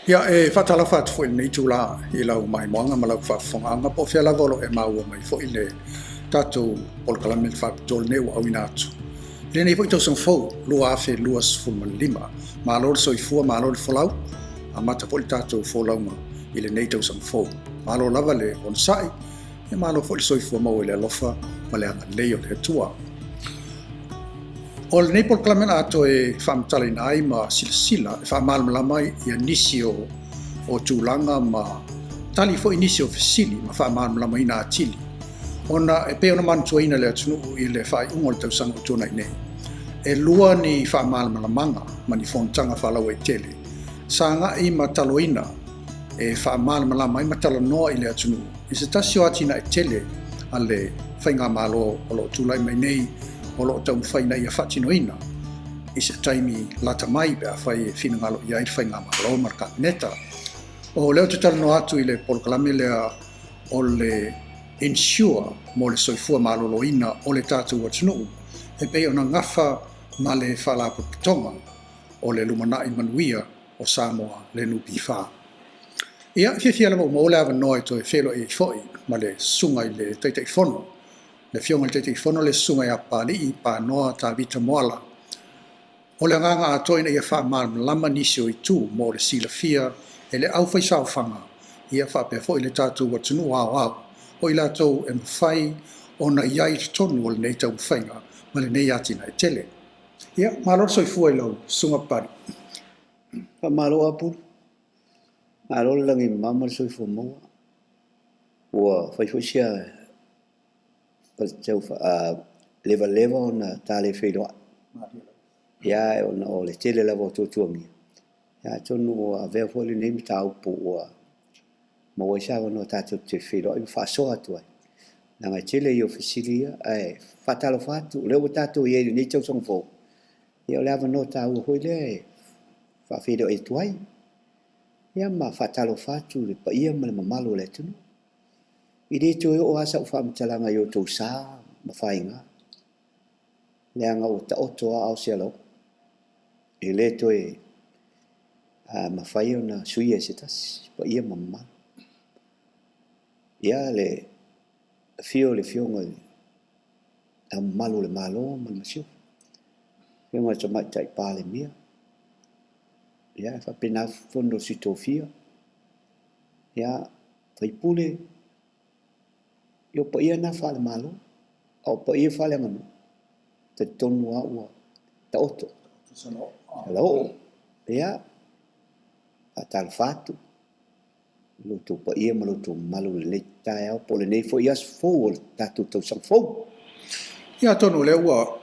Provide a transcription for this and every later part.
Ia e fatala fat foi nei tula I lau mai moanga ma lau whafonga anga po fia lavolo e maua mai fo I le tatou pol kalamel fa tol neu au inatu. Le nei foi tau fou lua afe lua sfuma lima ma lor so I fua ma lor folau a mata po tatou folaunga I le nei tau fou ma lor lava le on sai e ma lor foi so I fua mau le alofa ma le anga leo le tua. O le nei pol klamen ato e whamtale nai ma sila e whamalmalama I nisi o tūlanga ma tali fo nisi o fesili ma whamalmalama I nā tili. Ona e pe ona mantua ina le atunu I le whai ungo le tausanga o tūnai nei. E lua ni whamalmalamanga ma ni fontanga whalau e tele. Sanga I ma taloina e whamalmalama I ma talanoa I le atunu. I se tasio atina e tele a le whainga malo o lo tūlai mai nei o lo tau whaina I a whatinoina I se taimi lata mai bea whai e whinangalo I air whainga malo marka neta. O leo te talano atu I le polkalame lea o le ensure mo le soifua maloloina o le tātou atunu e pei ona ngafa ma le whalaputonga o le lumanai manuia o Samoa le nupi wha. Ia fia lama mo le awa noe to e whelo e foi ma le sunga I le teitei whono. Le fionga le teitei whono le sunga I a pali I pa noa ta vita moala. O le nganga atoina ia wha lama nisi o I tū mo le sila fia e le au whaisau whanga ia wha pia foi le tātou watunu au. O I lātou e mwhai o na iai tonu o le nei tau whainga ma le nei atina e tele. Ia, malor soifua I lau sunga pari. Pa malo apu. Malo langi mama soifua moa. Ua whaifusia tau leva ona tale whairoa. Ia ona o le tele lava o tōtuangi. Ia tonu a vea fwole nei mi tau po ua maua isawa no tātou te whairoa. Iwa whaasoa atu ai. Nanga tele I o whasilia ai whatalo whatu. Leo tātou I nei tau song fō. Ia o le awa no tāua hoi le whawhiroa e tuai. Ia ma whatalo whatu le pa ia ma le mamalo le tunu. I re toi o asa ufa mtalanga I o tau sā ma whainga. Leanga o ta otoa au sialo. I le toi ma whai o na suia se tasi. Pa ia mamma. Ia le fio ngai. A malo le malo ma masio. Fio ngai ta mai tai pale mia. Ia fa pena fondo sitofia. Ia fai pule. Yo pa ia na fale malo. O pa ia fale nganu. Te tonu a ua. Ta oto. Hello. Ia. Atal fatu. Lutu pa ia malutu malu le tai au po le nei fo ias fo tatu tau sang fo. Ia tonu le ua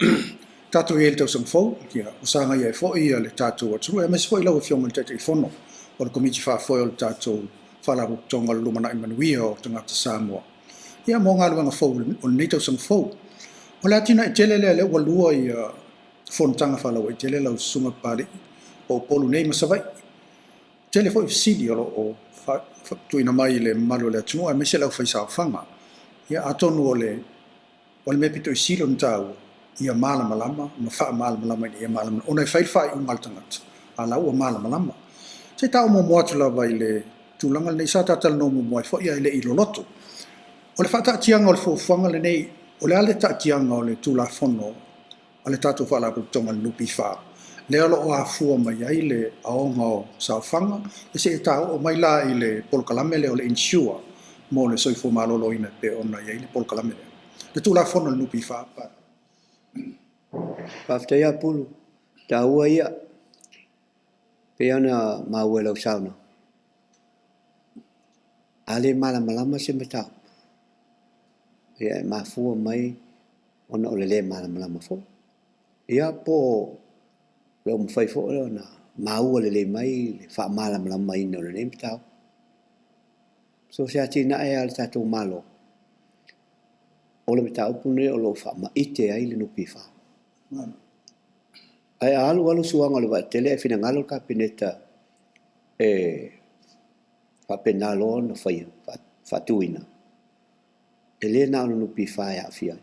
tātou I le tau sang fo. Ia usanga ia fo ia le tātou atunu. E mes fo I lau e fionga le teitei whono. O le komiti whaafoe o le tātou whalaru tonga le lumana I manuia o tangata Samoa. Ia mo ngā luanga fo o le nei tau sang fo. O le atina e tele le ua lua I whontanga whalau e tele lau sunga pari o polu nei masawai. Tele fo I fisili o tuina mai le malo le atunu e mese lau whaisau whanga. Ia atonu o le me pito I silo ni tāua. Ia malamalama, ma wha malamalama I ia malamalama. Ona I whai ungal tangata. A lau o malamalama. Se tau mo moatu lawa I le tūlanga le nei sa tātala no mo moai fo ia I le iloloto. O le whataatianga o le fuafuanga le nei, o le ale taatianga o le tūla whono, a le tātou whalaputonga le nupi wha. Le alo o a fua mai ai le aonga o sauwhanga, e se e tau o mai la I le polkalame le o le insure, mo le soifo malolo ina pe ona I le polkalame le. Le tūla whono le nupi wha. Paftea pulu. Taua ia. Pe ana maua lau sauna. Ale malamalama se metau. Ia mafua mai ona o le malamalama fo. Ia po leo mwhai fo na maua le mai le wha malamalama ina o le nei metau. So se ati na e al tatou malo. O le metau pune o lo wha maite ai le nupi wha. Ai alu suanga le tele e fina ngalo ka pineta e fa penalo no fai fatuina. Ele na no nupi wha ya fia.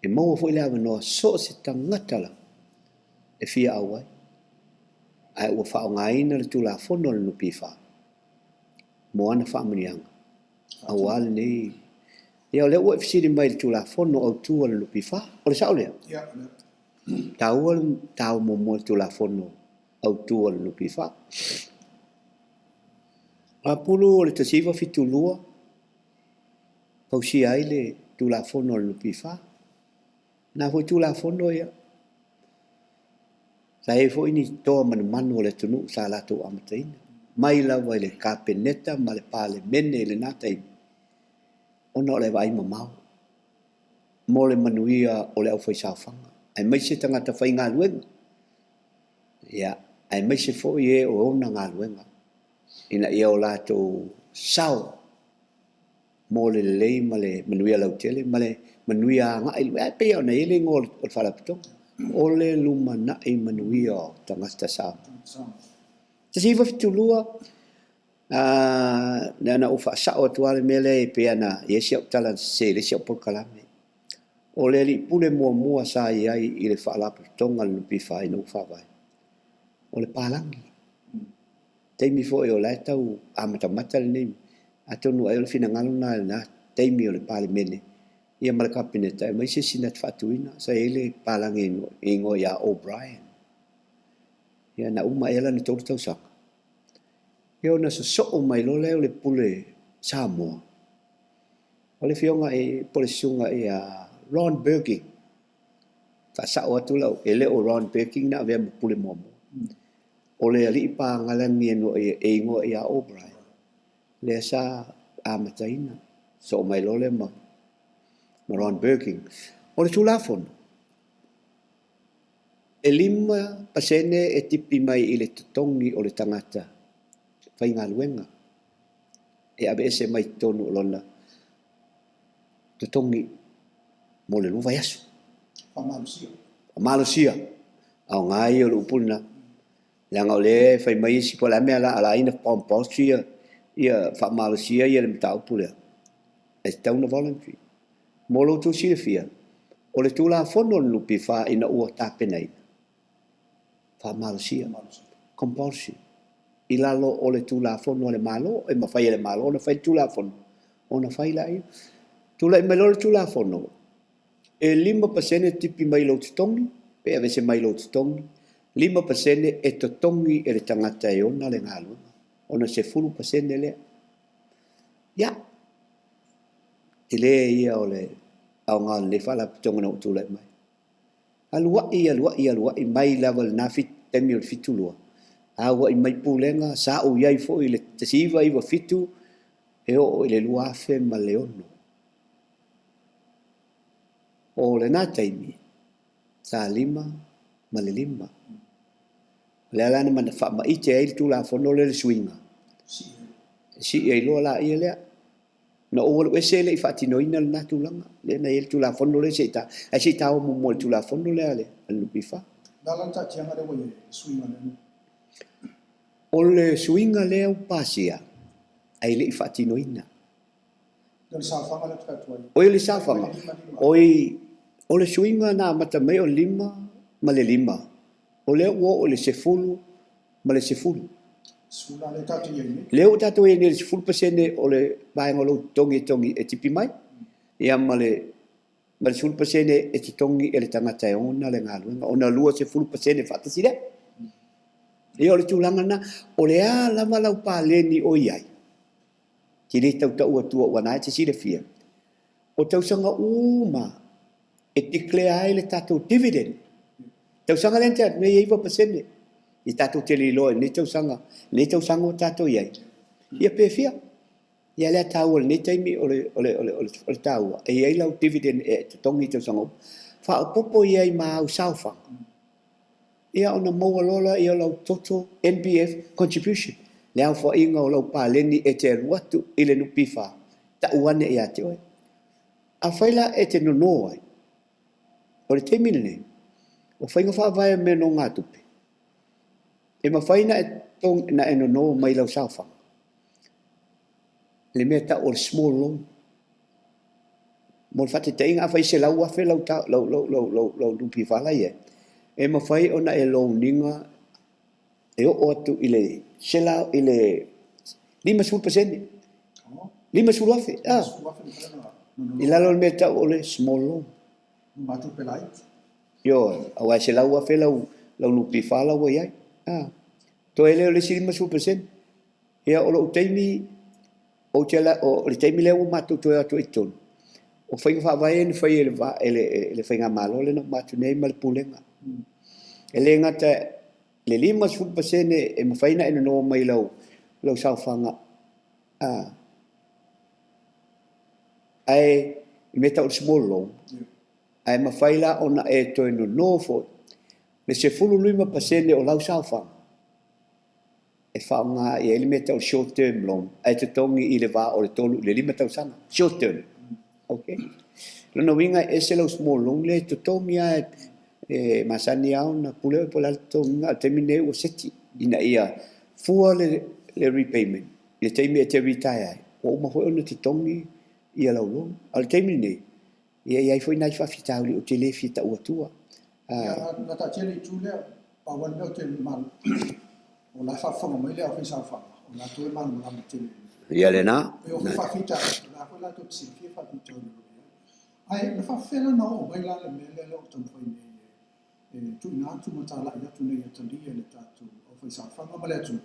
E mau fo ile ava no so se tangata la e fia awai. ai ua whaongaina le tula fono le nupi wha. Moana whaamanianga. Awal nei. Ia le ua fisiri mai le tula fono au tua le nupi wha. O le sao lea? Tau mo le tula fono au tua le nupi wha. Apulu o le tasiva fitulua. Pausi ai le tula fono le nupi wha. Na hoi tula fono ia. Sai fo ini toa manu le tunu sa la tu amataina. Mai la vai le kapeneta ma le pale mene le natai. Ona le vai mamau. Mo le manuia o le au fai saufanga. Ai mai se tangata fai ngā luenga. Ia, ai mai se fo ie o ona ngā luenga. Ina ia o lato sao. Mo le lei ma le manuia lau tele, ma le manuia ngā ilu. Ai pia ona ele ngō o whalapitonga. O le luma na i manuia o tangata sao. Tasiva fitulua, na ufa sao tuale mele e pia na yesi au tala se le si au polkalame. O le li pule mua sa iai i le whaalapitonga le lupi whai na ufa vai. O le pālangi. Teimi fo e o lai tau amatamata le nimi. Atonu ai o le fina ngaluna na teimi o le pāle mene. Ia mara kapineta, mai se sinat whatuina, sa ele pālangi ingo ia O'Brien. Ia na uma ela ni tau tau saka. Ia o na so mai lo leo le pule Samoa. O le fionga e polisunga e a Ron Burking. Whasao atu lau, ele o Ron Burking na avea pule momo. O le ali pa ngalangi eno e ingo ia O'Brien. Le sa amataina, so mai lo le ma. Ron Burking. O le tulafon. E 5% e tipi mai i le tutongi o le tangata. Whai ngā luenga. E abe ese mai tonu o lona. Tutongi mo le luva yasu. Whamalusia. Au ngai o le upuna. Langa o le whai mai isi po la mea la ala ina pomposia. Ia whamalusia ia le mta upulea. E tauna voluntary. Molo tu silfia. O le tula fono lupi fa ina ua tapenai. Fa malusia. Compulsion. Ilalo o le tula fono le malo, e mawhai le malo, ona whai tula fono. Ona whai lai. Tula i malo le tula fono. E 5% tipi mai lo tutongi, pe avese mai lo tutongi. 5% e tutongi e le tangata e ona le ngalo. Ona se 10% le. Ya. Te le ia o le au ngā le whala pitonga na utula i mai. Alua i mai lava le nā temi o le fitulua. Awa i mai pūlenga, sa o iai fo i le tasiva i wa fitu, e o i le luafe ma le ono. O le nā taimi, sa 5 ma le 5. Le alana mana wha ma ite ai le tula fono le suinga. Si e loa la ia lea. Na o le se le fatinoina na tulanga le na el tula fondo le seita ai se tao mo le tula fondo le ale lu pifa dalam ta tianga de wo swinga le o le swinga le o pasia ai le fatinoina dan sa fanga le tatuai o le sa fanga o le swinga na mata mai o 5 ma le 5 o le o le sefulu ma le sefulu sula le tatu yene leo tatu yene le 10% o le baenga lo tongi e tipi mai ia ma le 10% e tongi e le tangata e ona le ngaluenga ona lua se 10% fatasi le e o le tulanga na o le a lava lau paleni o iai ki le tau atua wana te si le fia o tau sanga uma e declare ai le tatu dividend tau sanga lente at me iwa pasene i tatu te li loe ni tau sanga o tatu iai ia pe fia ia le tau ni taimi o le tau e iai lau dividend e tongi tau sanga fa o popo iai ma au saufa ia ona maua lola ia lau toto NBF contribution le au fo inga o lau paleni e te ruatu i le nupifa ta uane ia te oe a whaila e te nono ai o le teimine ne o whainga wha vai me no ngā tupe e ma whaina e tong na e nono mai lau saufa le mea ta o le small loan mo le whate te inga a whai se lau afe lau nupifa lai e ma whai ona e loaninga e o atu ile sela ile 50%. 50 afe. Ila lo meta ole small loan. Matu pelai. Yo, awai sela afe lau nupi fala wa yai. To ele ole 50%. Ya o lo taimi o tela o le taimi le o matu to atu iton. O fai fa vai en fai ele fai nga malo le no matu nei mal pulenga. Ele ngata le 50% e mo fai na eno no mai lau sau fanga. Ai meta o small loan. Ai ma fai la ona e to no fo. Le se fulu 5% o lau sau fanga. E whaonga i ele meta o short term loan. Ai te tongi i le wā o le tolu, le 5 tau sanga. Short term. Okay. Lona winga e se lau small loan le te tongi a masani au na pule o pola tongi a te mine o seti. Ina ia fua le repayment. Le teimi e te retire ai. O ma hoi ona te tongi i a lau loan. Al te mine. Ia iai foi nai whawhitau li o te le fita ua tua. Na ta tele i tūlea, pa wana te mal. O la whawhanga mai lea o whi sawhanga. O la tue manu lama tele. Ia le nā. E o whawhita, la koe la tue pisi, kia whawhita o lua. Ai, na whawhela na o, mai la le mele le o tamu whai nei. Tu ina atu matala i atu nei atalia le tatu o whi sawhanga ma le atu.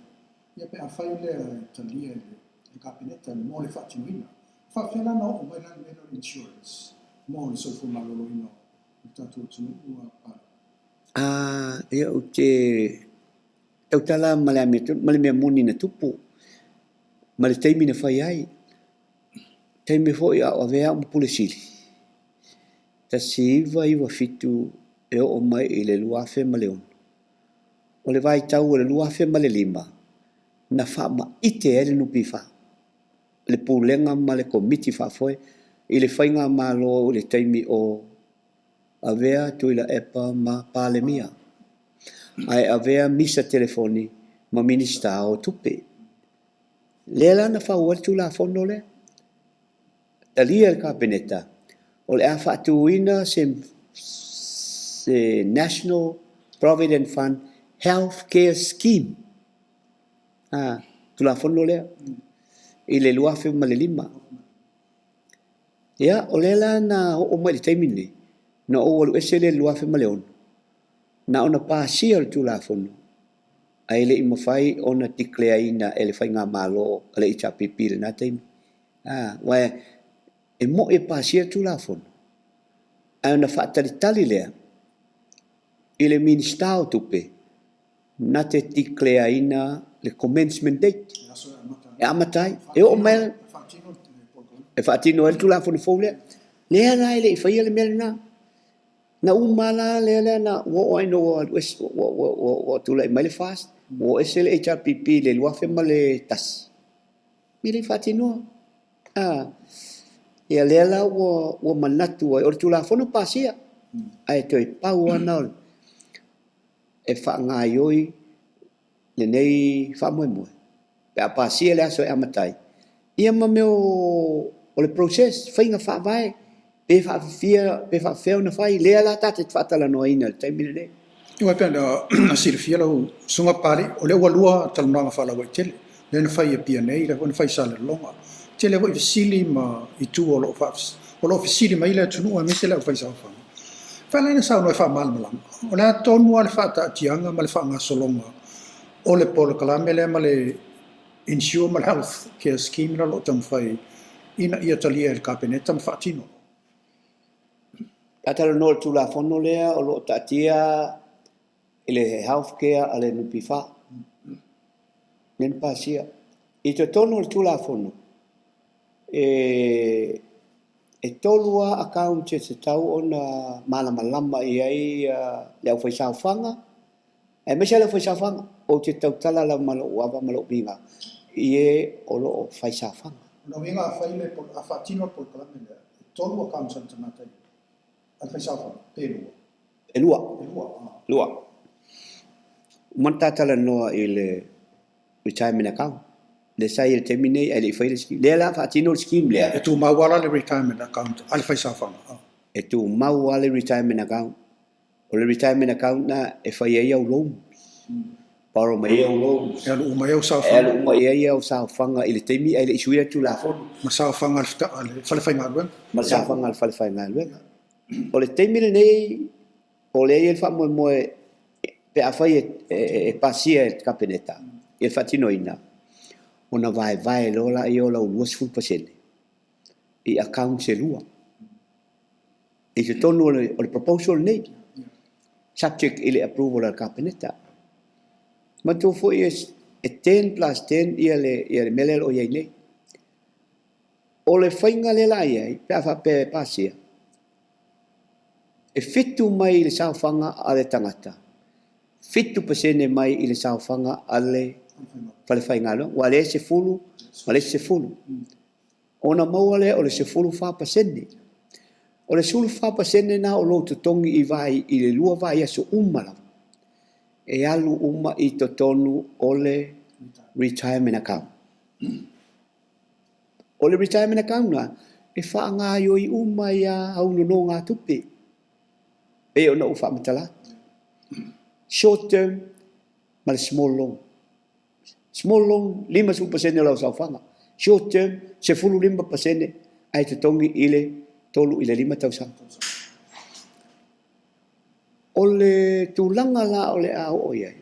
Ia pe a whai le atalia le kapineta mo le whatinuina. Whawhela na o, mai la le mele o insurance. Mo le sofu malolo ino. Tatu tunu ua pa. Ia o te... Tau tala male mea muni na tupu. Male teimi na whai ai. Teimi hoi a wea mo pule sili. Ta si iwa fitu e o mai i le luafe male on. O le vai tau o le luafe male 5. Na wha ma ite ele nupi wha. Le pulenga ma le komiti wha foe. I le whainga malo o le teimi o a wea tuila epa ma pale mia. Ai avea misa telefoni ma minista o tupe. Lela na whau atu la fono le. Talia ka peneta. O le a whatuina se National Provident Fund Healthcare Scheme. Tu la fono le. I le luafe ma le 5. Ia, o lela na o mai le taimine. Na o walu ese le luafe ma le ono. Na ona pasia le tulafono. Ai le imawhai ona tiklea ina ele whai ngā malo ale i tapipi le nā teimi. Wai e mo e pasia tulafono. Ai ona whaatalitali lea. I le minista o tupe. Na te tiklea ina le commencement date. E amatai. E o mele. E whaatino ele tulafono fau lea. Lea na ele i whaia le mele nā. Na umala le na wo I know what to like mai le fast wo esel HRPP le luafe male tas mire fatino ia lela wo manatu o tula fono pasia ai toi pau ana e fa ngaioi le nei fa mo pe pasia le so amatai ia mameo o le process fainga fa vai pe fa fea na fai le ala tate fatala no ina taimile le Iwa pena sirfia lau sunga pari o le walua talunanga fala wa tele le na fai pia nei le na fai sala longa tele wa sili ma i tu o lo fafs o lo sili mai le tunu a mese le fai sa fa fala na sa no fa mal malam o la tonu al fata tianga mal fa nga solonga o le polo kalamele male insure mal health care scheme na lo tam fai ina ia talia el kabineta ma fatino Atalo no tu la fono lea o lo tatia ele healthcare ale nupifa. Nen pasia. I te tono tu la fono. E tolua account se tau ona malama i ai le foi sa fanga. E me le foi sa fanga o te tau tala la malo wa malo binga. I o lo fai sa fanga. No vinga fai le por a fatino por kalamele. Tolua account se tamata. Al fai sa fanga pelo. Lua. Mantatala noa il retirement account. Le sai il termine e le fai le scheme. Le la fatino scheme le. E tu mawala le retirement account al fai sa fanga. E tu mawala le retirement account. O le retirement account na e fai ai au loan. Paro mai o lo. e alu uma eu sa E alu uma ia o sa fanga i le teimi ai le isuia tu la fo. ma sa fanga le fale fai ngā Ma sa fanga al fal fai ngal wenga. O le teimi le nei o le ia fa mo pe a fai e pasia e kapeneta. E fatino ina. Ona vai lo la io la 2%. I account se lua. E se tonu o le proposal nei. Subject ile approval al kapeneta. Ma tu foi e 10 plus 10 ia le melel o ia nei. O le whainga le lai ai, pe a pe pasia. E fitu mai le saofanga a le tangata. Fitu pasene mai i le saofanga a le fale whainga lo. Wa le se fulu, wa le se fulu. Ona maua le o le se fulu wha pasene. O le sulu wha pasene na o lo tutongi i vai i le lua vai aso umala. E alu uma i totonu o le retirement account. O le retirement account na, e wha ngā yo i uma ia au no ngā tupe. E o na u wha matala. Short term, ma le small loan. Small loan, 5% lau sa whanga. Short term, se fulu 5% ai te tongi ile tolu ile 5,000. O le tūlanga la o le a o iai.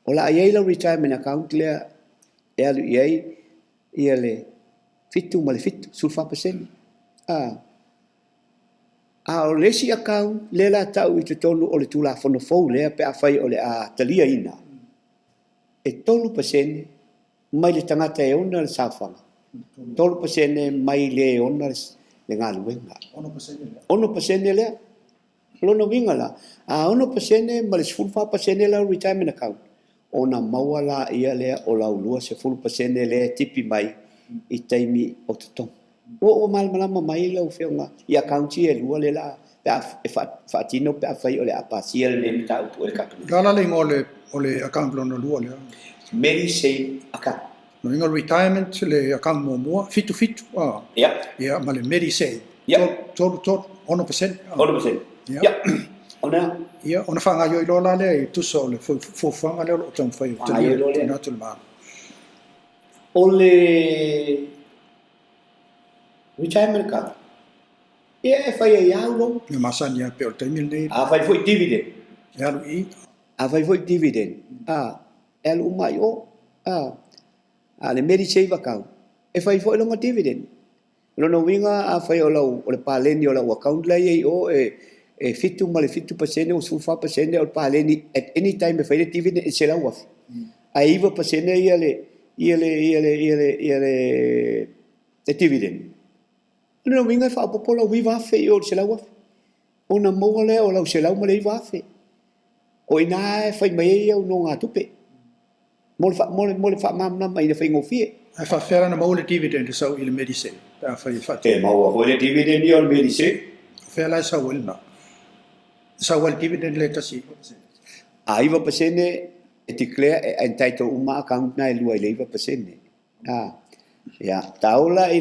O la iai lau retirement account lea e alu iai ia le fitu ma le fitu, sulfa paseni. O lesi account le la tau i te tonu o le tūla whono fau lea pe a whai o le a talia ina. E tolu paseni mai le tangata e ona le sāwhanga. Tolu paseni mai le ona le ngā luenga. Ono paseni lea. Lono winga la. Ono pasene ma le 10% la retirement account. Ona maua la ia lea o lau lua se 10% lea tipi mai i taimi o tutong. O malama mai lau whionga i accounti e lua le la e whaatino pe a whai o le apasia le mita upu e kapini. Gala le ngō o le account lono lua lea. Medisave account. No inga retirement le account mua fitu. Ia ma le Medisave. Tolu 1%. 1%. Ya. Ona ia ona whanga yo i lola lea i tusa o le fōwhanga lea o tau whai o te natu le maa. O le retirement account. Ia e whai e iau long. Ia masani a pe o taimil nei. A whai fwoi dividend. E alu i. A whai fwoi dividend. E alu umai o. A le Medisave account. E whai fwoi longa dividend. Lono winga a whai o lau o le pāleni o lau account lai e o e fitu ma le 50% o 5% o le pāleni at any time e whai le dividend e se lau wafi. A 5% ia le dividend. Lono winga e whaapopo lau i wafi o se lau wafi. O na maua le o lau se lau ma le i wafi. O ina e whai mai e au no ngā tupe. Mo le wha mamna mai na whai ngofie. Ai whawhera na maule dividend e sau i le Medisave. Pea whai whati. E maua hoi le dividend i o le Medisave. Whea lai sau il na. Sau il dividend le tasi. A 5% e declare e entitled uma account na e lua i le 5%. Ya, taula i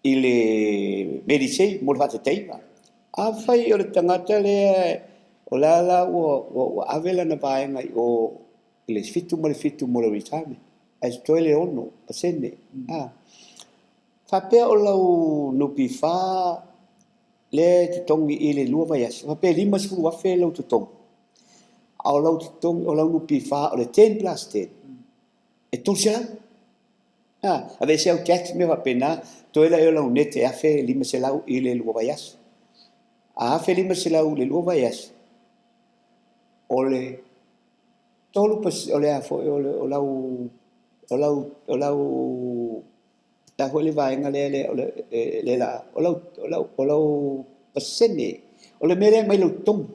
le Medisave mo le whate teiva. A whai o le tangata le o la o avela na vaenga i o le fitu mo le retirement. As toile ono, pasene. Whapea o lau nupi wha le tutongi i le lua vai asu. Whapea 5 wafe lau tutongi. O lau tutongi, o lau nupi wha o le 10 plus 10. E tulse lau. A ve se au tax me whapena, toila e o lau nete afe 5 lau i le lua vai asu. A afe 5 lau le lua vai asu. O le tolu pas o le afo o lau la hole vaenga le la o lau pasene o le mere mai lo tong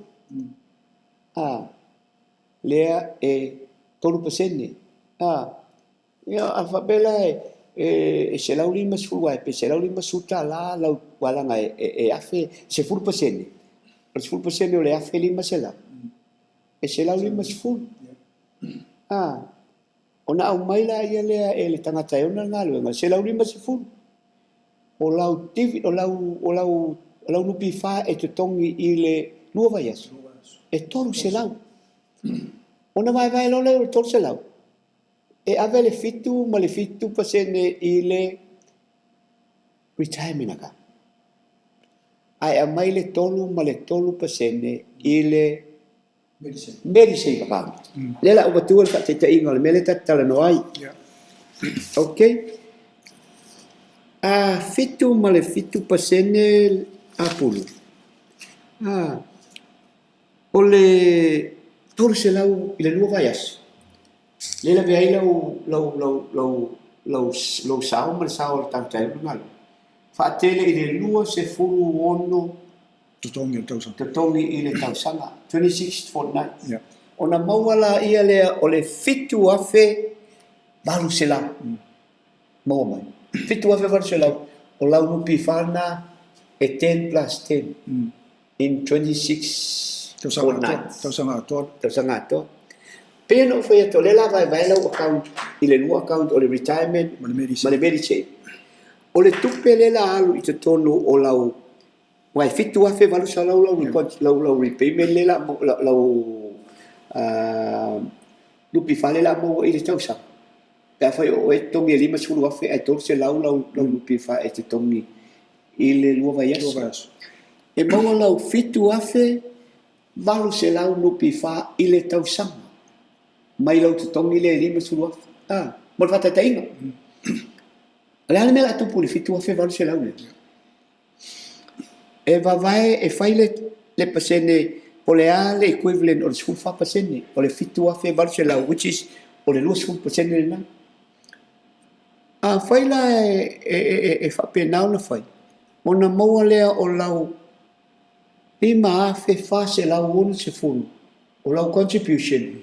lea e tolu pasene ia a fabela e se lau lima sfulwa pe se lau lima suta la lau walanga e afe se ful pasene o se ful pasene o le afe lima se la e se lau lima sful ona au mai la ia lea e le tangata e ona ngā luenga. Se lau 5 o lau nupi wha e te tongi i le lua vai asu. E toru se lau. Ona vai lo le tolu se lau. E ave le fitu ma le fitu pasene I le retirement aka. Ai a mai le tolu ma le tolu pasene I le medicine aka. Lela o batua ka te inga le mele tala no ai. Okay. A fitu ma le fitu pasene apulu. O le tolu se lau I le lua vai asu. Lela vea lau sao ma le sao le tau tai ngalo. Whaatele I le lua se furu ono Totongi I le tausanga 26 fortnight. Ona mauala ia lea o le fitu afe balu se lau. Mau mai. Fitu afe balu se lau. O lau nupi whana e 10 plus 10 in 26 fortnights. Tausanga atoa. Peno foi ato lela vai lau account I le lua account o le retirement ma le Medicare. O le tupe lela alu I te tonu o lau wai fitu afe valu sa lau repayment lela lau lupi fale la mo I le tausa. Pea fai o e tongi e lima sulu afe ai tolu se lau lupi fa e te tongi I le lua vai asu. E mongo lau fitu afe valu se lau lupi fa I le tausanga. Mai lau te tongi le lima sulu afe. Mo le fata tainga. Le ale mela tupu le fitu afe valu se lau le. E vavae e fai le pasene o le ale equivalent o le school fa pasene o le fitu afe valu se lau, which is o le lua school pasene le na. Fai la e whapenau na fai. Ona maua lea o lau lima afe fa se lau onu se fulu. O lau contribution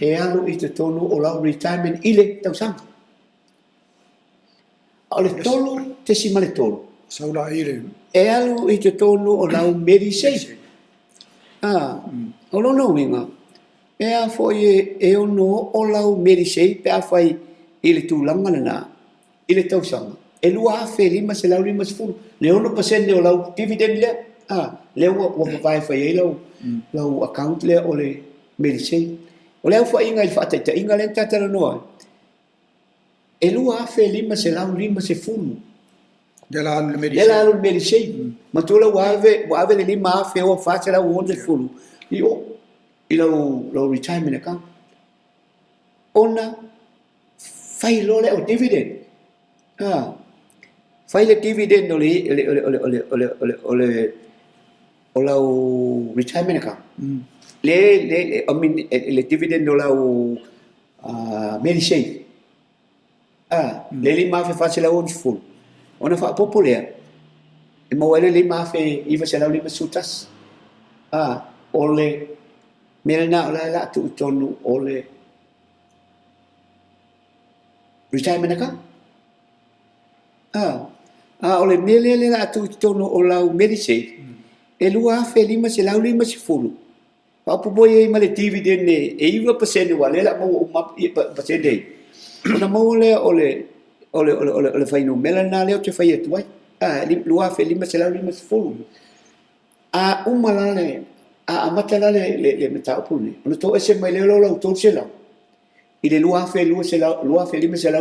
e alu I te tonu o lau retirement I le tausanga. O le tolu te sima le tolu. Saula ire. E alu I te tonu o lau Medicare. O lono winga. E a foi e ono o lau Medicare pe a fai I le tūlanga na I le tausanga. E lua afe lima se lau lima se fulu. Le ono pasene o lau dividend lea. Le ua vai fai e lau account lea o le Medicare. O le au fai inga I whaataita inga le tatara noa. E lua afe lima se lau lima se fulu. Dela alu Medicare. Matula wave le lima afe o whaata lau o se fulu. I lau retirement account. Ona fai lole o dividend. Fai le dividend o lau retirement account. Le dividend o lau Medicare. Le lima afe fa se lau o se fulu. Ona fa populea. E mau ele lima afe iwa se lau lima sutas. O le melena o la tu tonu o le retirement account. O le mele la tu tonu o lau Medicare. E lua afe lima se lau lima se fulu. Pa popo e ma le dividend e iwa pasene wa le la mau pasene. Ona mau le o le fai no melena le o te fai atu ai. Lua afe lima se lau lima se fulu. Umala le amatala le metapune. Ona to ese mai le lo to se lau. I le lua afe lima se lau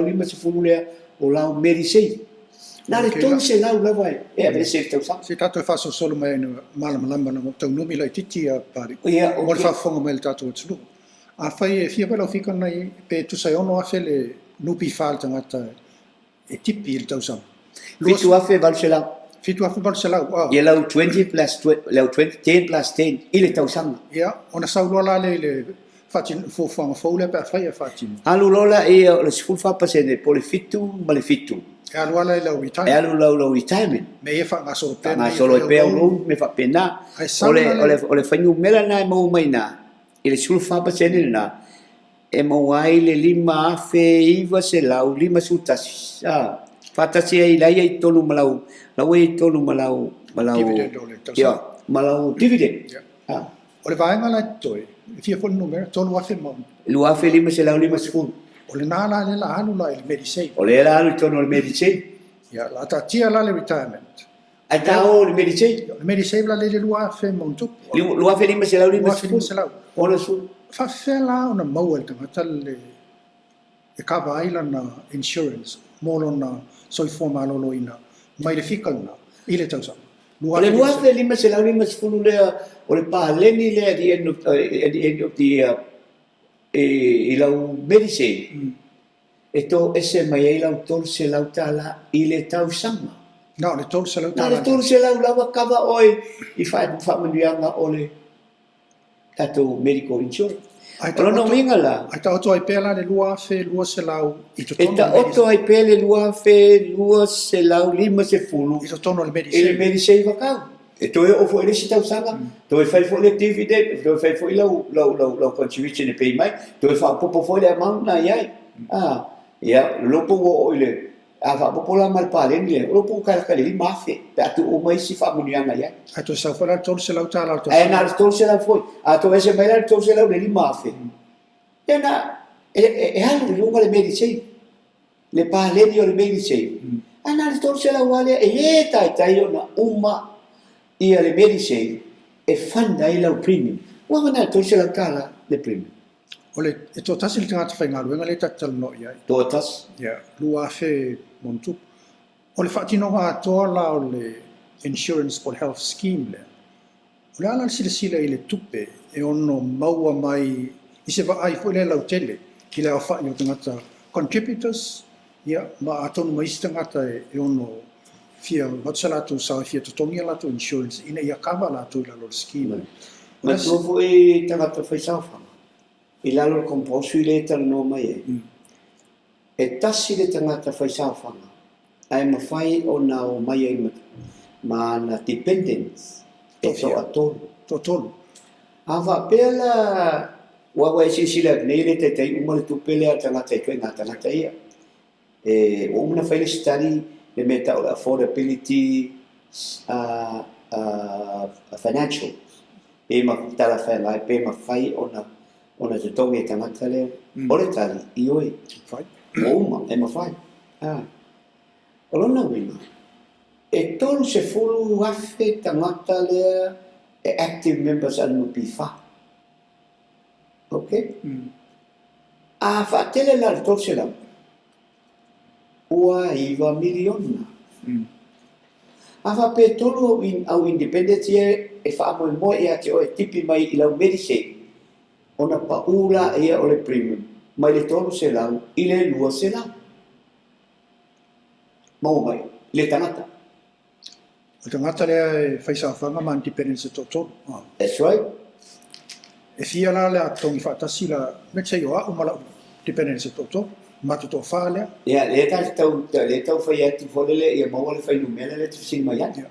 lima se fulu le o lau Medicare. Na le ton se lau la vai. E ave se tau sa. Se tato e faso solo mai no malama no tau numi lai titi a pari. Mo fa fonga mai tato tsu. A fai e fia pala fika nai pe tu sai ono afe le nupi falta ngata e tipi il tau sa. Fitu afe valu se lau. Fitu afe valu se lau. Ia lau 20 plus 10 plus 10 i le tau sanga. Ia, ona saulo la le fatin fo fonga fo le pa fai e fatin. Alu lola e le school fa pasene po le fitu ma le fitu. E alu ala lau retirement. E alu lau retirement. Me e fa nga solo pe. Nga solo pe o me fa pena. O le fanyu mela na e mau mai na. I le school fa pasene na. E mau ai le lima afe iwa se lau lima sutasi. Fatasi ai lai ai tonu malau. Lau ai tonu malau. Dividend o le tau sa. Malau dividend. O le vaenga la toi. Fia fo numero tonu afe mau. Lu afe lima se lau lima se fulu. O le nā la le la anu la il Medicare. O le la anu tono le Medicare. Ia, la ta tia la le retirement. Ai ta o le Medicare. Le Medicare la le lua fe montupu. Lua fe lima se lau lima se fulu. Lua fe lima se lau. Ona su. whawhela o na maua i tangata le e kawa ai lana insurance mo lona soifua malolo ina mai le fikana i le tausanga. O le luafe lima se lau lima se fulu lea o le pāleni lea at the end of the year i lau Medicine. E tō ese mai ai lau tolu se lau tāla i le tausanga. No, le tolu se lau Na tāla. le tolu se lau lawa kawa oi i whamanuianga o le tatou medical insurance. Olo no winga la. Ai ta oto ai pēla le luafe, lua se lau i to E tono ta oto ai pele luafe, lua se lau lima se fulu. i to tono le E le medicine. Medicine vakau. E toi o fo ele si tausanga. Toi fai fo le dividend, toi fai fo lau contribution e pay mai. Toi fa popo fo le amount na iai. Ia, lopo o ile. A fa popo la mal pale ni le. Lopo kala li mafe. Pe atu o mai si fa munianga iai. Ai to sa fora tolu se lau tāla. E na tol se la foi. A to ese mai la tol se la le li mafe. E na e halu le lunga le Medicine. Le pale ni o le Medicine. Ana le tol se la wale e tai ona uma ia le Medicine e fanda i lau premium. Wa na tol se la kala le premium. Ole e to tasi le tangata whainga luenga le tatal no iai. Totas. Ia, luafe montu. Ole whaatinoga atoa la o le insurance for health scheme le. Ole ala sila i le tupe e ono maua mai i se va ai fo le lau tele ki le au wha'i o tangata contributors. Ia, ma atonu mai si tangata e ono fia watsalatu sa fia totongi latu insurance ina ia kawa latu i lalo scheme. Ma tofu e tangata fai saufa. I lalo komposu i le tala no mai e. E tasi le tangata fai saufa. Ai mawhai o na o mai e ma na dependence. E to atolu. To tolu. Awa pela wawa e sisila nei le te tei umale tupele a tangata i koe ngā tangata ia. E o umana whaile study le meta o le affordability financial. Pe ma tala whaelai, pe ma whai ona te tongi e tangata leo. O le tali, i oi. Whai. O uma, e ma whai. O lona wina. E tolu se fulu wafe tangata lea e active members anu pifa. Okay? A whaatele la le tolu se lau. Ua iwa miliona. Awa pe tolu au independence e whaamoe moe e ate o e tipi mai i lau Medicine. Ona paula e o le premium. Mai le tolu se lau, i le lua se lau. Mau mai, le tangata. O tangata lea e whaisawhanga ma independence to tolu. That's right. E fia la le atongi whaatasi la metsei o au mala dependence to tolu. Matu to wha lea. Ia, le tau whai atu wholele, ia maua le whai numela le tufsini mai atu.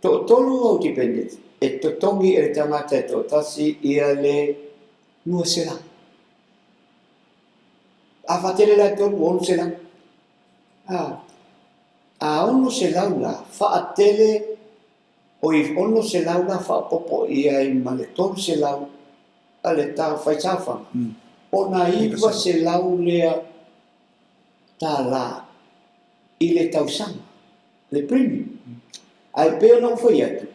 Tolu au dependence. E to tongi e le tangata e to tasi ia le lua se lau. A whatele la tolu onu se lau. A ono se lau la, whaatele o i ono se lau la whaapopo ia i ma le tolu se lau a le tau whai tawhanga. Ona iwa se lau lea tā la i le tausanga, le premium. Ai peo nau whai atu.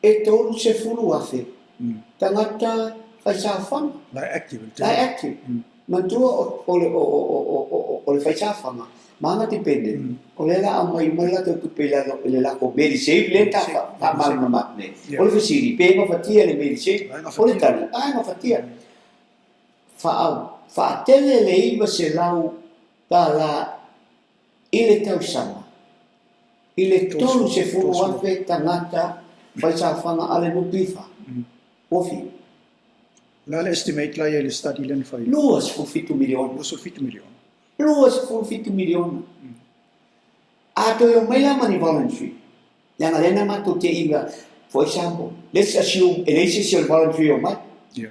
E tolu se fulu afe. Tangata whai tawhanga. Lai active. Lai active. Mantua o le whai tawhanga. Manga dependent. O le la a mai la tau tupe le la ko Medicine le ta mal na matne. O le fasiri pe ma fatia le Medicine. O le tali. Ai ma fatia. Whaatele le iwa se lau tā la i le tausanga. I le tolu se fulu afe tangata whai tawhanga ale nupiwha. Ofi. La le estimate la le study len whai. Luas fulfitu miliona. Luas fulfitu miliona. Luas fulfitu miliona. Ato yo mai la mani voluntary. Yang alena matu te inga. For example, let's assume an ACCL voluntary o mai. Yeah.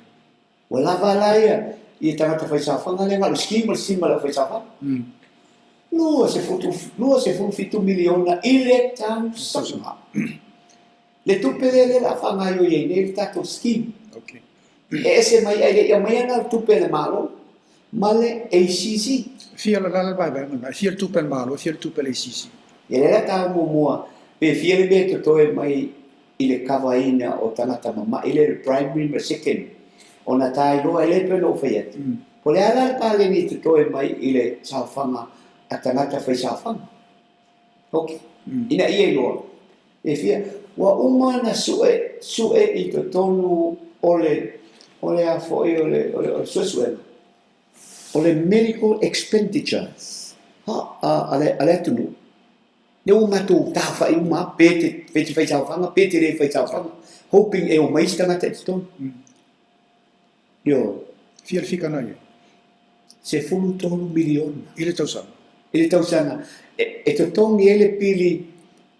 Wala wala ia. I tangata whai tawhanga le ngalo scheme sima la whai tawhanga. Lua se fulfitu miliona i le tausanga. Le tupele le la whangaio iei ne le tato scheme. Okay. E ese mai ai le mai ana tupele malo, male ACC. Fia la vai vai. Fia tupen malo, fia tupen ACC. E le la tau mua, pe fia le me to toe mai i le kawaina o tangata mama, i le primary ma second. ona tai loa ele pe no fai atu. Po le ala pale ni te toe mai i le saofanga a tangata fai saofanga. Ok. Ina ia loa. E fia, wa umana sue i to tonu ole a foi ole suesuela. Ole medical expenditures. Ale tunu. Ne o matu ta fai uma pete fai saofanga, pete le fai saofanga. Hoping e o mais tangata i tonu. Yo, Fia fika na ia. se fulu tolu miliona. Ile tausanga. Ele tausanga. E to tongi ele pili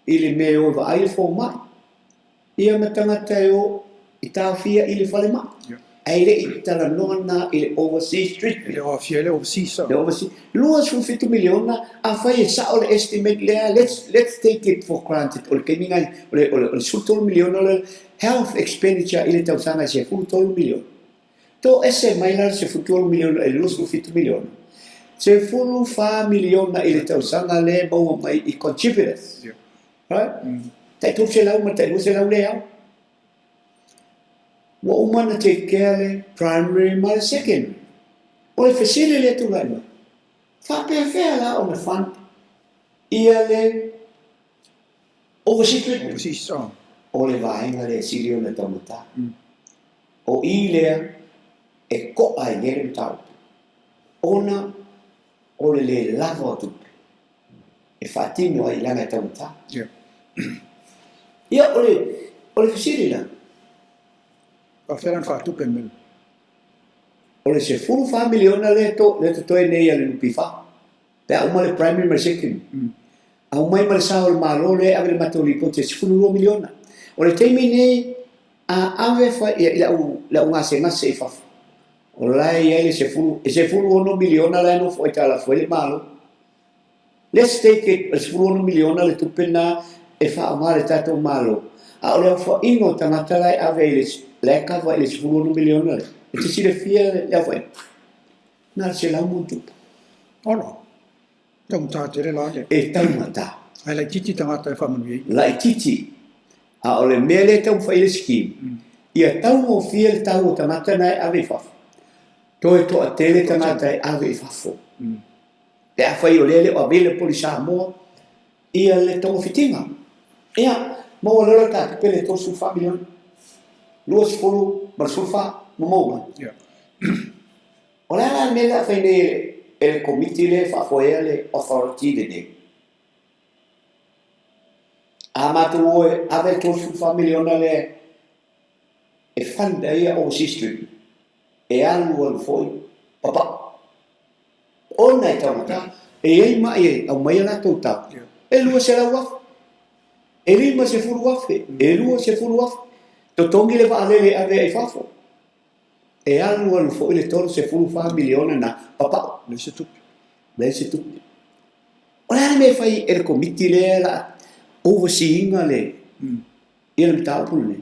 ile me o va ai fo mai. Ia matangata o i tawhia ile whale mai. Aile i tala nona ile overseas treatment. Ile o fia ile o sisa. Le overseas. Luas fu 50 miliona a fai e sa ole estimate lea. Let's take it for granted. Ole keminga ole sultol miliona ole health expenditure ile tausanga se fu tol miliona. To ese mailar se fu tol miliona e luas fu 50 miliona. Se fu fa miliona ile tausanga le mau mai i contributors. Right? Tại thuốc xe lâu mà tại thuốc xe lâu đeo. Wa umana take care primary mà second. Ole facility le tu lại mà. Fa pe fe la on the fund. Ia le overseas treatment. Sisa. Ole vai nga le sirio le tamuta. O ile e ko ai ngere tau. Ona ole le lava tu. E fatino ai langa tamuta. Yeah. Ia ole fasiri la. A feran fa tupen men. Ole se fulu fa miliona le to e nei ale lupi fa. Pe a le primary ma second. A umai ma sa ol malo le ave matoli po te fulu miliona. Ole te nei a ave fa la unga se ngase fa. Ole ia se fulu no miliona la no foi tala foi le malo. Let's take it as fulu miliona le tupena e fa amare tato malo. A ole fa ingo tangata lai avelis leka vai le sfuru miliona. E ti si le fia le avoi. Na se la mutu. Ono. Tong ta tere la le. E tamata. Ai lai titi tangata e whamanui. Lai titi. A ole mele tau fai le skim. Ia tau mo fia le tau tangata nai ave fafo. Toi to a tele tangata e ave fafo. Te a fai o lele o avele polisa mo. Ia le tau fitinga. Ia, mau lora ta pele to su familion. Luas fulu bersulfa mau. Yeah. Ora la mela fai ne el committee le fa foi le authority de ne. Amatu ave to su familion le e fanda ia o sistema. E algo foi papa. Ona e tamata e ai mai au mai na tota. E lua se la waf. E lima se fulu waf. E lua se fulu waf. To tongi le va le ave ai fafo. E algo foi le toro se fulu fa miliona na papa. Le se tupi. Le se tu. Ora me fai el committee le la overseeing le. Il taupul.